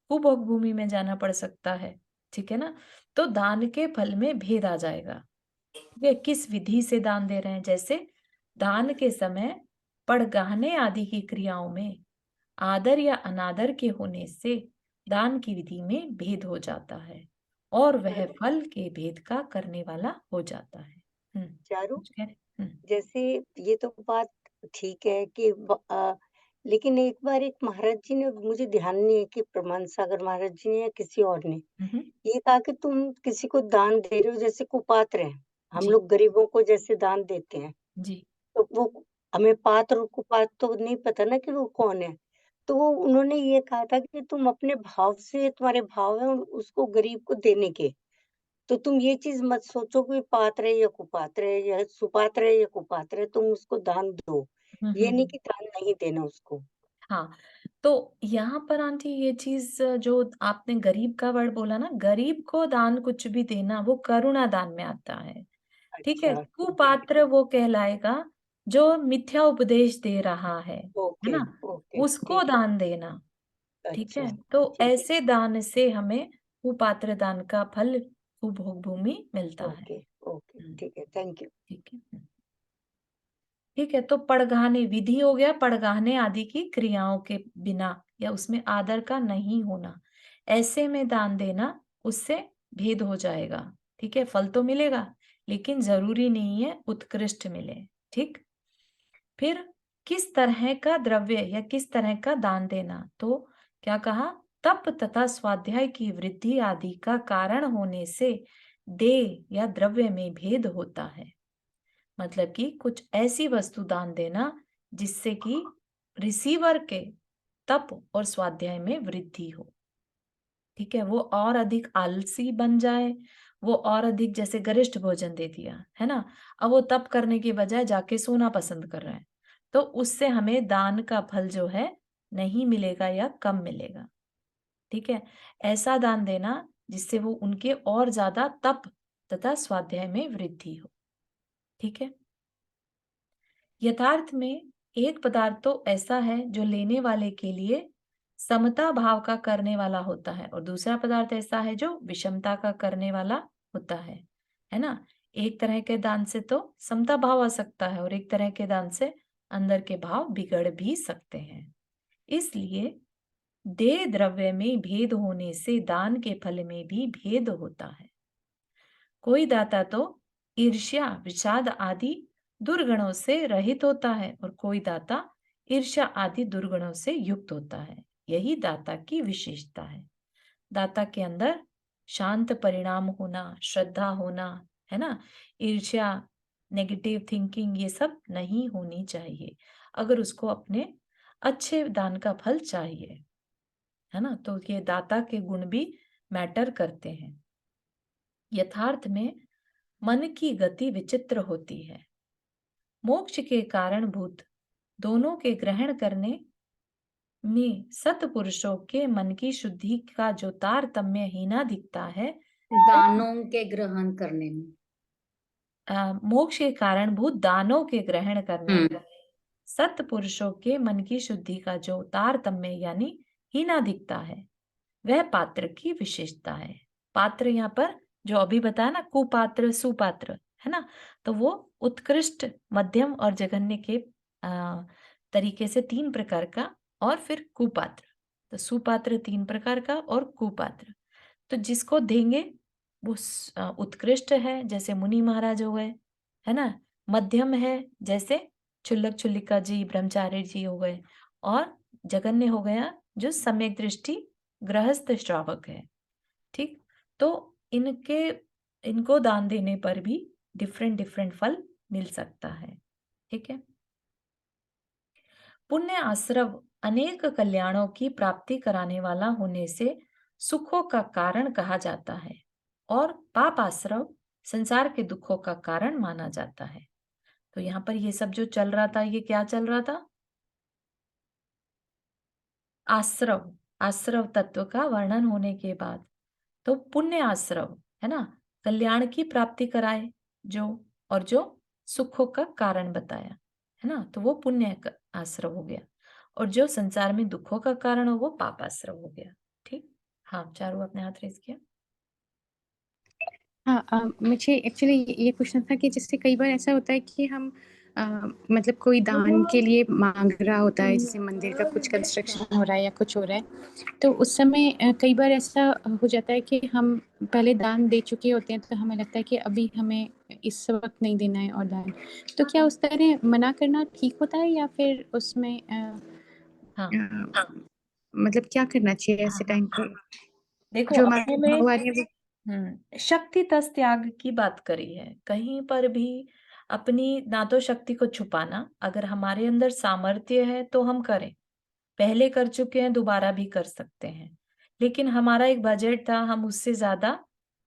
कुभोग भूमि में जाना पड़ सकता है। ठीक है ना, तो दान के फल में भेद आ जाएगा, वे किस विधि से दान दे रहे हैं। जैसे दान के समय पड़गाहने आदि की क्रियाओं में आदर या अनादर के होने से दान की विधि में भेद हो जाता है और वह फल के भेद का करने वाला हो जाता है। चारू, कुछ कह रहे? जैसे ये तो बात ठीक है कि लेकिन एक बार एक महाराज जी ने, मुझे ध्यान नहीं है कि प्रमाण सागर महाराज जी ने या किसी और ने हम्म, ये कहा कि तुम किसी को दान दे रहे हो जैसे कुपात्र है, हम जी, लोग गरीबों को जैसे दान देते हैं, जी। तो वो हमें पात्र और कुपात्र तो नहीं पता ना कि वो कौन है। तो वो उन्होंने ये कहा था कि तुम अपने भाव से, तुम्हारे भाव है उसको गरीब को देने के, तो तुम ये चीज़ मत सोचो कि पात्र है या कुपात्र है या सुपात्र है या कुपात्र है, तुम उसको दान दो। हुँ, ये हुँ, नहीं हुँ। कि दान नहीं देना उसको। हाँ, तो यहाँ पर आंटी ये चीज़ जो आपने गरीब का वर्ड बोला ना, गरीब को दान कुछ भी देना वो करुणा दान में आता है, ठीक है? अच्छा, ठीक है। कुपात्र वो कहलाएगा जो मिथ्या उपदेश दे रहा है ओके, ना? ओके, उसको ठीक है। दान देना, ठीक अच्छा, है? तो ठीक है। ऐसे दान से हमें कुपात्र दान का फल कुभोग भूमि मिलता है। ओके, ओके, हुँ, ठीक है, थैंक यू। ठीक है। ठीक है, तो पड़गाने विधि हो गया, पड़गाने आदि की क्रियाओं के बिना या उसमें आदर का नहीं होना। ऐसे में दान देना उससे भेद हो जाएगा, ठीक है? फल तो मिलेगा, लेकिन ज़रूरी नहीं है उत्कृष्ट मिले, ठीक? फिर किस तरह का द्रव्य या किस तरह का दान देना? तो क्या कहा? तप तथा स्वाध्याय की वृद्धि आदि का कारण होने से देह या द्रव्य में भेद होता है। मतलब कि कुछ ऐसी वस्तु दान देना जिससे कि रिसीवर के तप और स्वाध्याय में वृद्धि हो, ठीक है? वो और अधिक आलसी बन जाए, वो और अधिक जैसे गरिष्ठ भोजन दे दिया, है ना? अब वो तप करने की बजाय जाके सोना पसंद कर रहा है, तो उससे हमें दान का फल जो है नहीं मिलेगा या कम मिलेगा, ठीक है? ऐसा दान देना जिससे वो उनके और ज्यादा तप तथा स्वाध्याय में वृद्धि हो, ठीक है? यथार्थ में एक पदार्थ तो ऐसा है जो लेने वाले के लिए समता भाव का करने वाला होता है और दूसरा पदार्थ ऐसा है जो विषमता का करने वाला होता है ना? एक तरह के दान से तो समता भाव आ सकता है और एक तरह के दान से अंदर के भाव बिगड़ भी सकते हैं। इसलिए देह द्रव्य में भेद होने से दान के फल में भी भेद होता है। कोई दाता तो ईर्ष्या विषाद आदि दुर्गुणों से रहित होता है और कोई दाता ईर्ष्या आदि दुर्गुणों से युक्त होता है। यही दाता की विशेषता है। दाता के अंदर शांत परिणाम होना, श्रद्धा होना, है ना? ईर्ष्या, नेगेटिव थिंकिंग ये सब नहीं होनी चाहिए अगर उसको अपने अच्छे दान का फल चाहिए, है ना? तो ये दाता के गुण भी मैटर करते हैं। यथार्थ में मन की गति विचित्र होती है। मोक्ष के कारणभूत दोनों के ग्रहण करने में सत्पुरुषों के मन की शुद्धि का जो तारतम्य हीना दिखता है, दानों के ग्रहण करने में। मोक्ष के कारणभूत दानों के ग्रहण करने में सत्पुरुषों के मन की शुद्धि का जो तारतम्य यानी हीना दिखता है, वह पात्र की विशेषता है। पात्र यहाँ पर जो अभी बताया ना, कुपात्र सुपात्र, है ना? तो वो उत्कृष्ट, मध्यम और जघन्य के तरीके से 3 प्रकार का और फिर कुपात्र। तो सुपात्र 3 प्रकार का और कुपात्र। तो जिसको देंगे वो उत्कृष्ट है जैसे मुनि महाराज हो गए, है ना? मध्यम है जैसे क्षुल्लक क्षुल्लिका जी, ब्रह्मचारी जी हो गए और जघन्य हो गया जो सम्यक दृष्टि गृहस्थ श्रावक है, ठीक? तो इनको दान देने पर भी डिफरेंट डिफरेंट फल मिल सकता है, ठीक है? पुण्य आश्रव अनेक कल्याणों की प्राप्ति कराने वाला होने से सुखों का कारण कहा जाता है और पाप आश्रव संसार के दुखों का कारण माना जाता है। तो यहाँ पर ये सब जो चल रहा था, ये क्या चल रहा था? आश्रव, आश्रव तत्व का वर्णन होने के बाद तो पुण्य आश्रव, है ना? कल्याण की प्राप्ति कराए जो, और जो सुखों का कारण बताया, है ना? तो वो पुण्य आश्रव हो गया और जो संसार में दुखों का कारण हो वो पाप आश्रव हो गया, ठीक? हाँ, चारू अपने हाथ रेस किया। हाँ, मुझे एक्चुअली ये पूछना था कि जैसे कई बार ऐसा होता है कि हम मतलब कोई दान के लिए मांग रहा होता है, जैसे मंदिर का कुछ कंस्ट्रक्शन हो रहा है या कुछ हो रहा है, तो उस समय कई बार ऐसा हो जाता है कि हम पहले दान दे चुके होते हैं, तो हमें लगता है कि अभी हमें इस वक्त नहीं देना है और दान, तो क्या उस तरह मना करना ठीक होता है या फिर उसमें हाँ, मतलब क्या करना चाहिए हाँ, ऐसे हाँ। टाइम पर देखो जो अपने हमारे में भगवान है वो शक्ति तस त्याग की बात करी है। कहीं पर भी अपनी ना तो शक्ति को छुपाना, अगर हमारे अंदर सामर्थ्य है तो हम करें। पहले कर चुके हैं, दोबारा भी कर सकते हैं। लेकिन हमारा एक बजट था, हम उससे ज़्यादा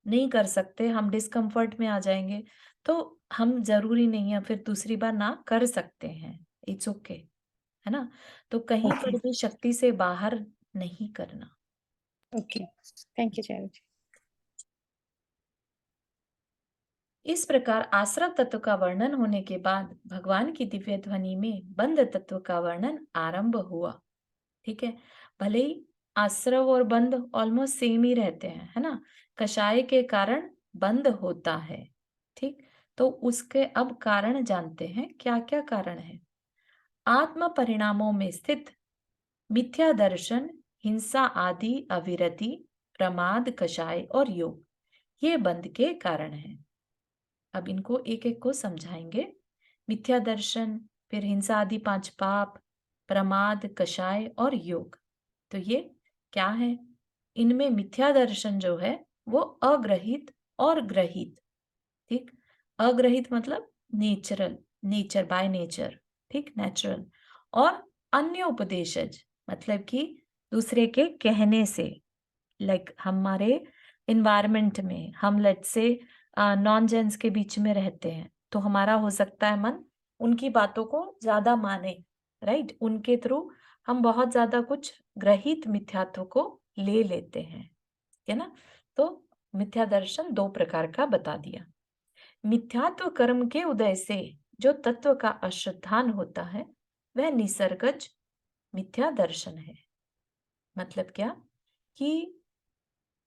नहीं कर सकते, हम डिस्कम्फर्ट में आ जाएँगे, तो हम ज़रूरी नहीं है फिर दूसरी बार ना कर सकते हैं। इट्स ओके, है ना? तो कहीं ओके पर भी शक्ति से बाहर नहीं करना। ओके थैंक यू चारू जी। इस प्रकार आश्रव तत्व का वर्णन होने के बाद भगवान की दिव्य ध्वनि में बंध तत्व का वर्णन आरंभ हुआ। ठीक है, भले ही आश्रव और बंध ऑलमोस्ट सेम ही रहते हैं, है ना? कषाय के कारण बंध होता है। ठीक, तो उसके अब कारण जानते हैं, क्या क्या कारण है। आत्म परिणामों में स्थित मिथ्या दर्शन, हिंसा आदि, अविरति, प्रमाद, कषाय और योग, ये बंध के कारण हैं। अब इनको एक एक को समझाएंगे। मिथ्या दर्शन, फिर हिंसा आदि 5 पाप, प्रमाद, कषाय और योग। तो ये क्या है? इनमें मिथ्या दर्शन जो है वो अग्रहित और ग्रहित। ठीक, अग्रहित मतलब नेचुरल, नेचर बाय नेचर, ठीक, नेचुरल। और अन्य उपदेशज मतलब कि दूसरे के कहने से, लाइक हमारे इन्वायरमेंट में हम लेट्स से नॉन जेंस के बीच में रहते हैं, तो हमारा हो सकता है मन उनकी बातों को ज्यादा माने, राइट? उनके थ्रू हम बहुत ज्यादा कुछ ग्रहित मिथ्यात्व को ले लेते हैं, है ना? तो मिथ्या दर्शन 2 प्रकार का बता दिया। मिथ्यात्व कर्म के उदय से जो तत्व का अश्रद्धान होता है वह निसर्गज मिथ्या दर्शन है। मतलब क्या कि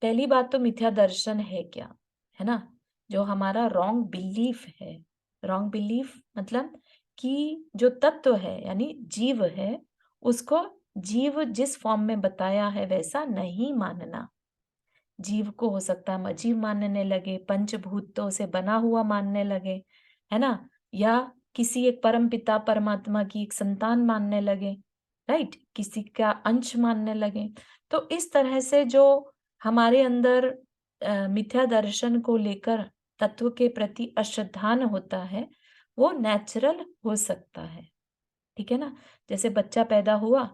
पहली बात तो मिथ्या दर्शन है क्या, है ना? जो हमारा रॉन्ग बिलीफ है। रॉन्ग बिलीफ मतलब कि जो तत्व है यानी जीव है, उसको जीव जिस फॉर्म में बताया है वैसा नहीं मानना। जीव को हो सकता है हम अजीव मानने लगे, पंचभूतों से बना हुआ मानने लगे, है ना? या किसी एक परम पिता परमात्मा की एक संतान मानने लगे, राइट? किसी का अंश मानने लगे। तो इस तरह से जो हमारे अंदर मिथ्या दर्शन को लेकर तत्व के प्रति अश्रद्धान होता है, वो नेचुरल हो सकता है। ठीक है ना? जैसे बच्चा पैदा हुआ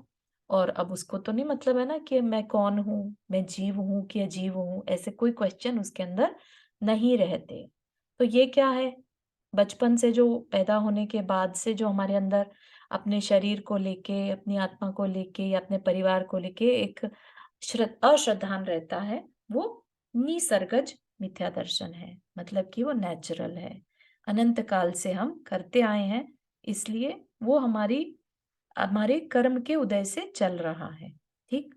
और अब उसको तो नहीं मतलब है ना कि मैं कौन हूँ, मैं जीव हूँ कि अजीव हूँ, ऐसे कोई क्वेश्चन उसके अंदर नहीं रहते। तो ये क्या है? बचपन से जो पैदा होने के बाद से जो हमारे अंदर अपने शरीर को लेके, अपनी आत्मा को लेके या अपने परिवार को लेके एक अश्रद्धान रहता है, वो निसर्गज मिथ्या दर्शन है। मतलब कि वो नेचुरल है, अनंत काल से हम करते आए हैं, इसलिए वो हमारे कर्म के उदय से चल रहा है। ठीक,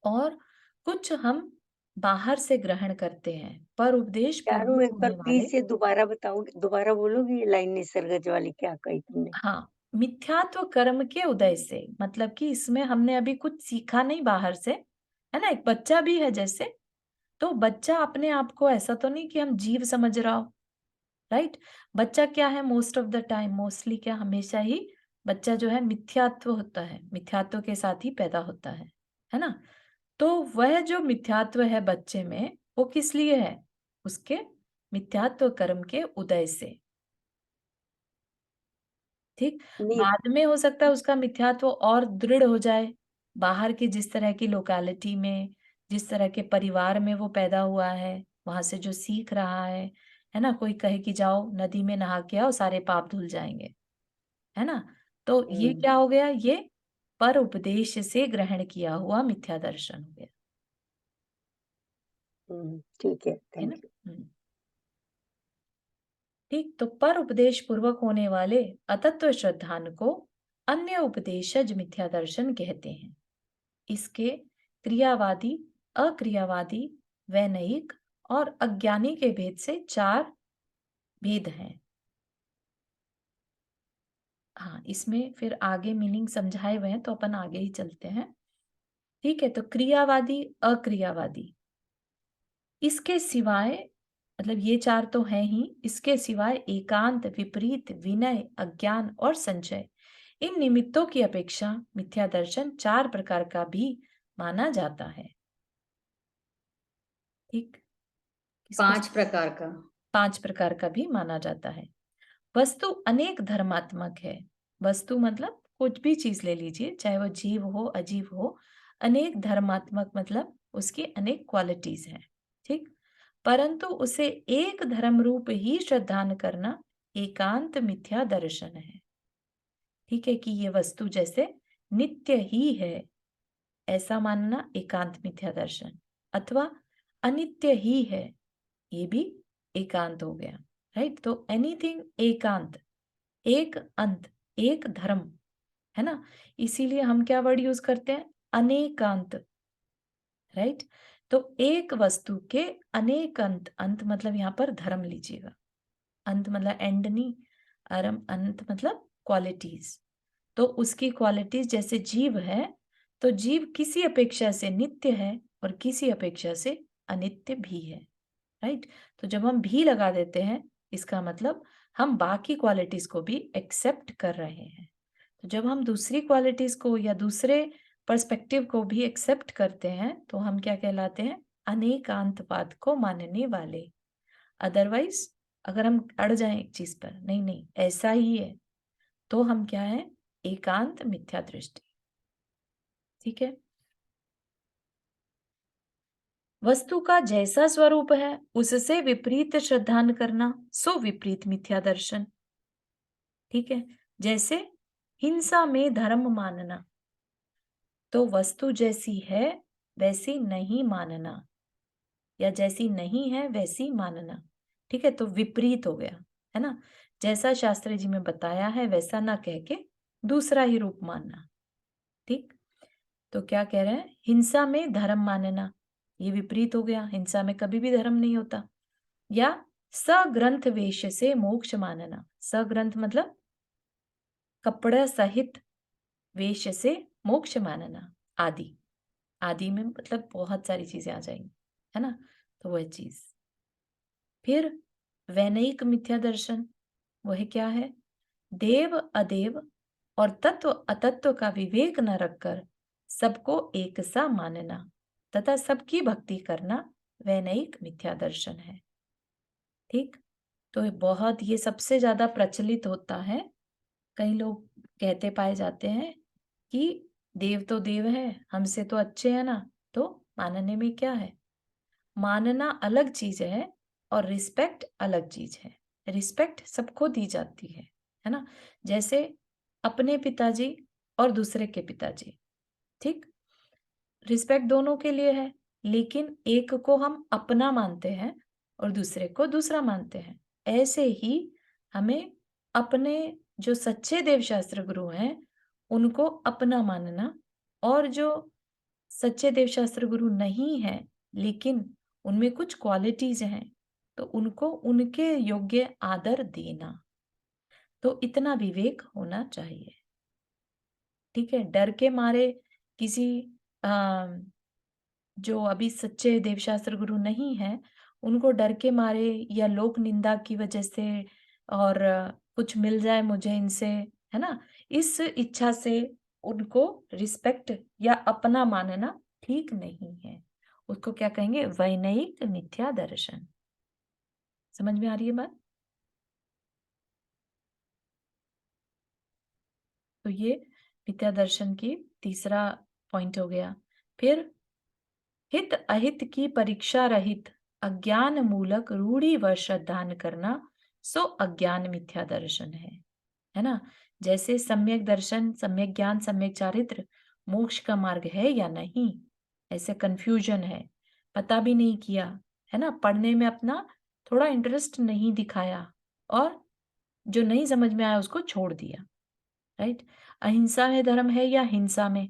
और कुछ हम बाहर से ग्रहण करते हैं, पर उपदेश चारू पूर्वक एक बार होने वाले। प्लीज ये दोबारा बताओगे, दोबारा बोलोगी ये लाइन निसर्गज वाली क्या कही तुमने? हाँ, मिथ्यात्व कर्म के उदय से मतलब कि इसमें हमने अभी कुछ सीखा नहीं बाहर से, है ना? एक बच्चा भी है जैसे, तो बच्चा अपने आप को ऐसा तो नहीं कि हम जीव समझ रहा हो, राइट? बच्चा क्या है most of the time, mostly क्या, हमेशा ही बच्चा जो है मिथ्यात्व होता है, मिथ्यात्व के साथ ही पैदा होता है ना? तो वह जो मिथ्यात्व है बच्चे में, वो किस लिए है? उसके मिथ्यात्व कर्म के उदय से। ठीक, नहीं, बाद में हो सकता है उसका मिथ्यात्व और दृढ़ हो जाए, बाहर की जिस तरह की लोकेलिटी में, जिस तरह के परिवार में वो पैदा हुआ है, वहां से जो सीख रहा है ना? कोई कहे कि जाओ नदी में नहा के आओ, सारे पाप धुल जाएंगे, है ना? तो ये क्या हो गया? ये पर उपदेश से ग्रहण किया हुआ मिथ्या दर्शन हो गया, ठीक है, है ना? Thank you. ठीक, तो पर उपदेश पूर्वक होने वाले अतत्व श्रद्धान को अन्य उपदेशज मिथ्या दर्शन कहते हैं। इसके क्रियावादी, अक्रियावादी, वैनयिक और अज्ञानी के भेद से 4 भेद हैं। हाँ, इसमें फिर आगे मीनिंग समझाए हुए हैं, तो अपन आगे ही चलते हैं। ठीक है, तो क्रियावादी, अक्रियावादी, इसके सिवाय मतलब ये 4 तो हैं ही, इसके सिवाय एकांत, विपरीत, विनय, अज्ञान और संचय, इन निमित्तों की अपेक्षा मिथ्या दर्शन 4 प्रकार का भी माना जाता है। ठीक, इसको 5 प्रकार का। 5 प्रकार का भी माना जाता है। वस्तु अनेक धर्मात्मक है। वस्तु मतलब कुछ भी चीज ले लीजिए, चाहे वो जीव हो अजीव हो, अनेक धर्मात्मक मतलब उसकी अनेक क्वालिटीज हैं, ठीक। परंतु उसे एक धर्म रूप ही श्रद्धान करना एकांत मिथ्या दर्शन है। ठीक है, कि ये वस्तु जैसे नित्य ही है ऐसा मानना एकांत मिथ्या दर्शन, अथवा अनित्य ही है ये भी एकांत हो गया, राइट। तो एनीथिंग एकांत, एक अंत, एक धर्म, है ना। इसीलिए हम क्या वर्ड यूज करते हैं, अनेकांत, राइट। तो एक वस्तु के अनेक अंत, अंत मतलब यहाँ पर धर्म लीजिएगा, अंत मतलब एंड नहीं, अंत मतलब क्वालिटीज। तो उसकी क्वालिटीज जैसे जीव है, तो जीव किसी अपेक्षा से नित्य है और किसी अपेक्षा से अनित्य भी है, राइट। तो जब हम भी लगा देते हैं इसका मतलब हम बाकी क्वालिटीज को भी एक्सेप्ट कर रहे हैं। तो जब हम दूसरी क्वालिटीज को या दूसरे पर्सपेक्टिव को भी एक्सेप्ट करते हैं तो हम क्या कहलाते हैं, अनेकांतवाद को मानने वाले। अदरवाइज अगर हम अड़ जाएं एक चीज पर, नहीं नहीं ऐसा ही है, तो हम क्या है, एकांत मिथ्या दृष्टि। ठीक है। वस्तु का जैसा स्वरूप है उससे विपरीत श्रद्धान करना सो विपरीत मिथ्या दर्शन। ठीक है, जैसे हिंसा में धर्म मानना, तो वस्तु जैसी है वैसी नहीं मानना, या जैसी नहीं है वैसी मानना। ठीक है, तो विपरीत हो गया, है ना। जैसा शास्त्री जी में बताया है वैसा ना कह के दूसरा ही रूप मानना। ठीक, तो क्या कह रहे हैं, हिंसा में धर्म मानना, ये विपरीत हो गया, हिंसा में कभी भी धर्म नहीं होता। या सग्रंथ वेश से मोक्ष मानना, सग्रंथ मतलब कपड़ा सहित, वेश से मोक्ष मानना, आदि, आदि में मतलब बहुत सारी चीजें आ जाएंगी, है ना। तो वह चीज। फिर वैनयिक मिथ्या दर्शन, वह क्या है, देव अदेव और तत्व अतत्व का विवेक न रखकर सबको एक सा मानना तथा सबकी भक्ति करना वैनयिक मिथ्या दर्शन है। ठीक, तो ये सबसे ज्यादा प्रचलित होता है। कई लोग कहते पाए जाते हैं कि देव तो देव है, हमसे तो अच्छे है ना, तो मानने में क्या है। मानना अलग चीज है और रिस्पेक्ट अलग चीज है। रिस्पेक्ट सबको दी जाती है ना। जैसे अपने पिताजी और दूसरे के पिताजी, ठीक, रिस्पेक्ट दोनों के लिए है, लेकिन एक को हम अपना मानते हैं और दूसरे को दूसरा मानते हैं। ऐसे ही हमें अपने जो सच्चे देवशास्त्र गुरु हैं उनको अपना मानना, और जो सच्चे देवशास्त्र गुरु नहीं है लेकिन उनमें कुछ क्वालिटीज हैं तो उनको उनके योग्य आदर देना। तो इतना विवेक होना चाहिए। ठीक है, डर के मारे किसी जो अभी सच्चे देवशास्त्र गुरु नहीं है उनको डर के मारे या लोक निंदा की वजह से और कुछ मिल जाए मुझे इनसे, है ना, इस इच्छा से उनको रिस्पेक्ट या अपना मानना ठीक नहीं है। उसको क्या कहेंगे, वैनयिक मिथ्या दर्शन। समझ में आ रही है बात। तो ये मिथ्या दर्शन की तीसरा पॉइंट हो गया। फिर हित अहित की परीक्षा रहित अज्ञान मूलक रूढ़ी व श्रद्धान करना सो अज्ञान मिथ्या दर्शन है ना। जैसे सम्यक दर्शन, सम्यक ज्ञान, सम्यक चारित्र मोक्ष का मार्ग है या नहीं, ऐसे कंफ्यूजन है, पता भी नहीं किया, है ना, पढ़ने में अपना थोड़ा इंटरेस्ट नहीं दिखाया और जो नहीं समझ में आया उसको छोड़ दिया, राइट। अहिंसा में धर्म है या हिंसा में,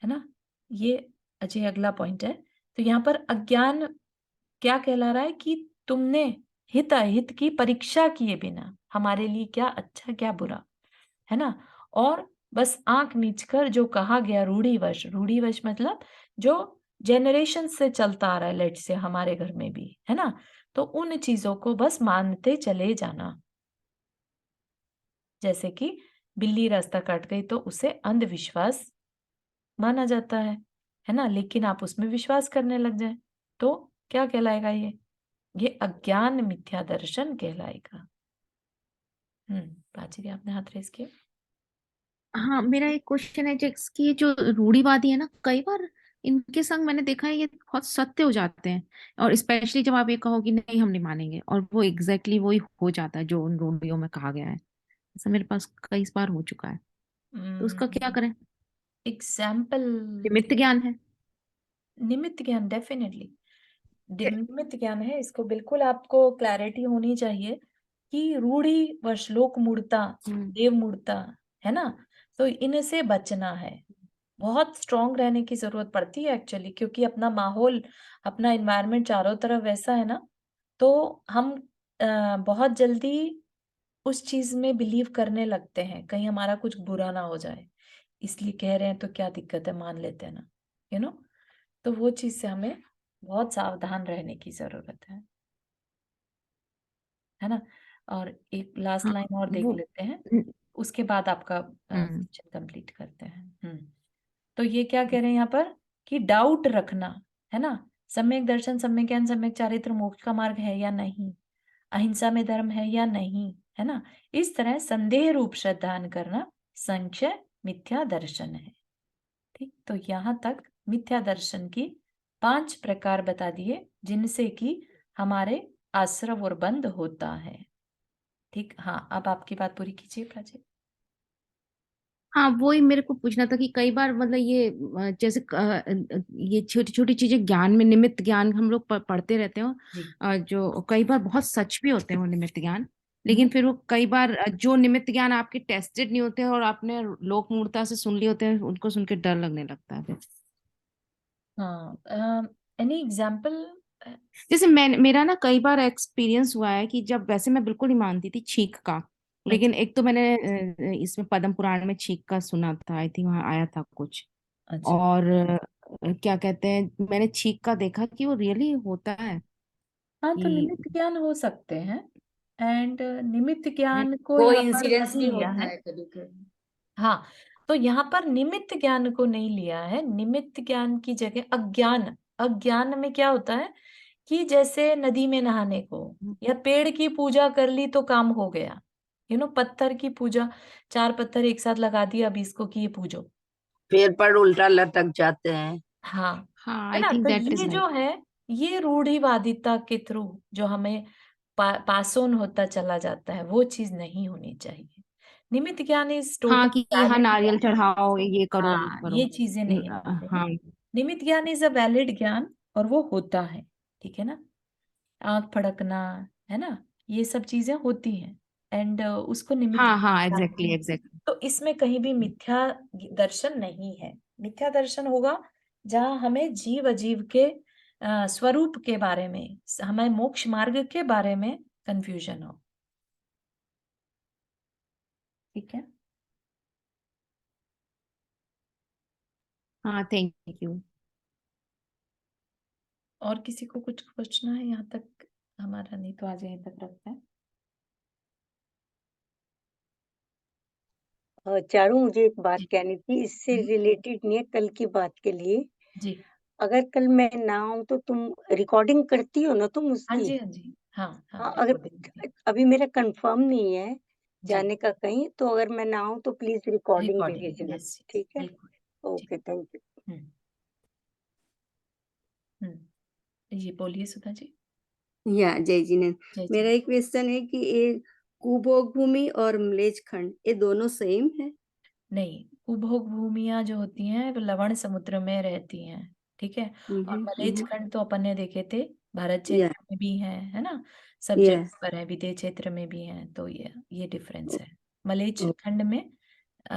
है ना, ये अजय अगला पॉइंट है। तो यहाँ पर अज्ञान क्या कहला रहा है कि तुमने हित अहित की परीक्षा किए बिना हमारे लिए क्या अच्छा क्या बुरा, है ना, और बस आंख मीच कर जो कहा गया रूढ़िवश, रूढ़िवश मतलब जो जनरेशन से चलता आ रहा है, लेट से हमारे घर में भी, है ना, तो उन चीजों को बस मानते चले जाना। जैसे कि बिल्ली रास्ता काट गई तो उसे अंधविश्वास माना जाता है ना, लेकिन आप उसमें विश्वास करने लग जाए तो क्या कहलाएगा ये, ये अज्ञान मिथ्या दर्शन कहलाएगा। प्राची दी आपने हाथ रेस किया। हाँ, मेरा एक क्वेश्चन है जिसकी ये जो रूढ़िवादी है ना, कई बार इनके संग मैंने देखा है ये बहुत सत्य हो जाते हैं, और स्पेशली जब आप ये कहो कि नहीं हम नहीं मानेंगे, और वो एग्जैक्टली वही हो जाता है जो उन रूढ़ियों में कहा गया है। ऐसा मेरे पास कई बार हो चुका है, तो उसका क्या करें? एग्जाम्पल? निमित्त ज्ञान है। निमित्त ज्ञान डेफिनेटली निमित्त ज्ञान है, इसको बिल्कुल आपको क्लैरिटी होनी चाहिए कि रूढ़ी व श्लोक मूर्ता, देव मूर्ता, है ना, तो इनसे बचना है। बहुत स्ट्रांग रहने की जरूरत पड़ती है एक्चुअली, क्योंकि अपना माहौल, अपना इन्वायरमेंट चारों तरफ वैसा है ना, तो हम बहुत जल्दी उस चीज में बिलीव करने लगते हैं, कहीं हमारा कुछ बुरा ना हो जाए, इसलिए कह रहे हैं तो क्या दिक्कत है, मान लेते हैं ना, तो वो चीज से हमें बहुत सावधान रहने की जरूरत है ना। और एक लास्ट हाँ, लाइन और देख वो लेते हैं, हम्म, उसके बाद आपका हम्म, सेक्शन कंप्लीट करते हैं। तो ये क्या कह रहे हैं यहाँ पर कि डाउट रखना, है ना, सम्यक दर्शन, सम्यक ज्ञान, सम्यक चारित्र मोक्ष का मार्ग है या नहीं, अहिंसा में धर्म है या नहीं, है ना, इस तरह संदेह रूप श्रद्धान करना संशय मिथ्या दर्शन है। ठीक, तो यहाँ तक मिथ्या दर्शन की 5 प्रकार बता दिए, जिनसे कि हमारे आश्रव और बंध होता है। ठीक, हाँ, अब आपकी बात पूरी कीजिए प्राची। हाँ, वही मेरे को पूछना था कि कई बार मतलब ये जैसे ये छोटी छोटी चीजें ज्ञान में, निमित्त ज्ञान हम लोग पढ़ते रहते हो, जी। जो कई बार बहुत सच भी होते हैं वो निमित्त ज्ञान, हम्म। लेकिन फिर वो कई बार जो निमित्त ज्ञान आपके टेस्टेड नहीं होते हैं और आपने लोक मूर्ता से सुन लिए होते हैं, उनको सुन के डर लगने लगता है फिर। हाँ, एनी एग्जाम्पल? जैसे मेरा ना कई बार एक्सपीरियंस हुआ है कि जब, वैसे मैं बिल्कुल नहीं मानती थी छींक का, अच्छा। लेकिन एक तो मैंने इसमें पद्म पुराण में छींक का सुना था, आई थिंक वहां आया था कुछ, अच्छा। और क्या कहते हैं, मैंने छींक का देखा कि वो रियली होता है हाँ, तो कि निमित्त ज्ञान हो सकते हैं, एंड निमित्त ज्ञान को वो यहाँ पर इंसिडेंस नहीं भी लिया होता है। है कभी कभी। हाँ, तो यहाँ पर निमित्त ज्ञान को नहीं लिया है, निमित्त ज्ञान की जगह अज्ञान। अज्ञान में क्या होता है कि जैसे नदी में नहाने को या पेड़ की पूजा कर ली तो काम हो गया, पत्थर की पूजा, 4 पत्थर एक साथ लगा दिया, अब इसको कि ये पूजो। पेड़ पर उल्टा लटक जाते हैं। हाँ, हाँ, है आई ना, थिंक तो दैट इज ये राइट। जो है, ये रूढ़िवादिता के थ्रू जो हमें पास ऑन होता चला जाता है, वो चीज नहीं होनी चाहिए। निमित्त ज्ञान इज हाँ, टोटली कि यहाँ वैलिड नारियल ज्ञान। चढ़ाओ, ये करो वो हाँ, करो। ये चीजें नहीं होते हैं। हाँ, निमित्त ज्ञान इज अ वैलिड ज्ञान, और वो होता है, ठीक है ना, आंख फड़कना, है ना, ये सब चीजें होती हैं, एंड उसको निमित्त हाँ, हाँ, ज्ञान कहते एग्जैक्टली हैं। एग्जैक्टली। तो इसमें कहीं भी मिथ्या दर्शन नहीं है। मिथ्या दर्शन होगा जहाँ हमें जीव अजीव के स्वरूप के बारे में, हमें मोक्ष मार्ग के बारे में कंफ्यूजन हो। ठीक है। हाँ, थैंक यू। और किसी को कुछ पूछना है यहाँ तक? हमारा नहीं तो आज यहीं तक रखते हैं। चारू, मुझे एक बात जी। कहनी थी, इससे रिलेटेड नहीं है, कल की बात के लिए। जी। अगर कल मैं ना आऊं तो तुम रिकॉर्डिंग करती हो ना तुम हाँ उसकी? जी, हाँ जी, हाँ हाँ, हाँ, रिकॉर्डिंग अगर अभी मेरा कंफर्म नहीं है जी। जाने का कहीं, तो अगर मैं ना आऊं तो प्लीज रिकॉर्डिंग भी रिकॉर्डिंग, भेजना। यस, ठीक है? बिल्कुल। ठीक। Okay, thank you. हम्म। ये बोलिए सुधा जी। या जय जी ने, जय जी। मेरा एक क्वेश्चन है कि ये कुभोग भूमि और मलेच खंड ये दोनों सेम है? नहीं, उपभोग भूमियां जो होती हैं वो लवण समुद्र में रहती हैं, ठीक है, और मलेच खंड तो अपन ने देखे थे, भारत या क्षेत्र में भी है ना, सब या जगह पर है, विदेश क्षेत्र में भी है, तो ये डिफरेंस है। मलेच खंड में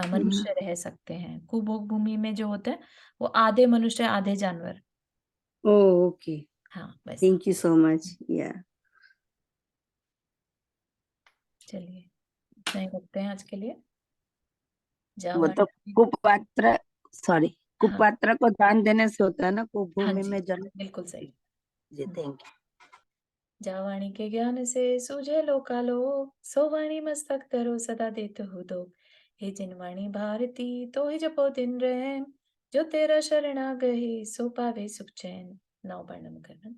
मनुष्य रह सकते हैं, कुभोग भूमि में जो होता है वो आधे मनुष्य आधे जानवर। ओके, हाँ, वैसा। Thank you so much. या चलिए, इतना ही रखते हैं आज के लिए। जाओ वो तो वाणी। कुपात्र, सॉरी, हाँ, कुपात्र को दान देने से होता है ना, हाँ कुभूमि जी, में जन्म। बिल्कुल सही। जी, थैंक यू। जावाणी के ज्ञान से सूझे लोकालो, सो वाणी मस्तक धरो सदा देत हो दो। हे जिनवाणी भारती तो ही जपो दिन रैन, जो तेरा शरणा गए सो पावे सुख चैन। नौ वर्णम करना।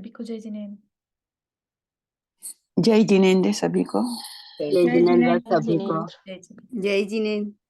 सभी को जय जिनेन्द्र। जय जिनेन्द्र सभी को। जय जय जिनेन्द्र जिनेन्द्र सभी को। जय जिनेन्द्र। जय जिनेन्द्र।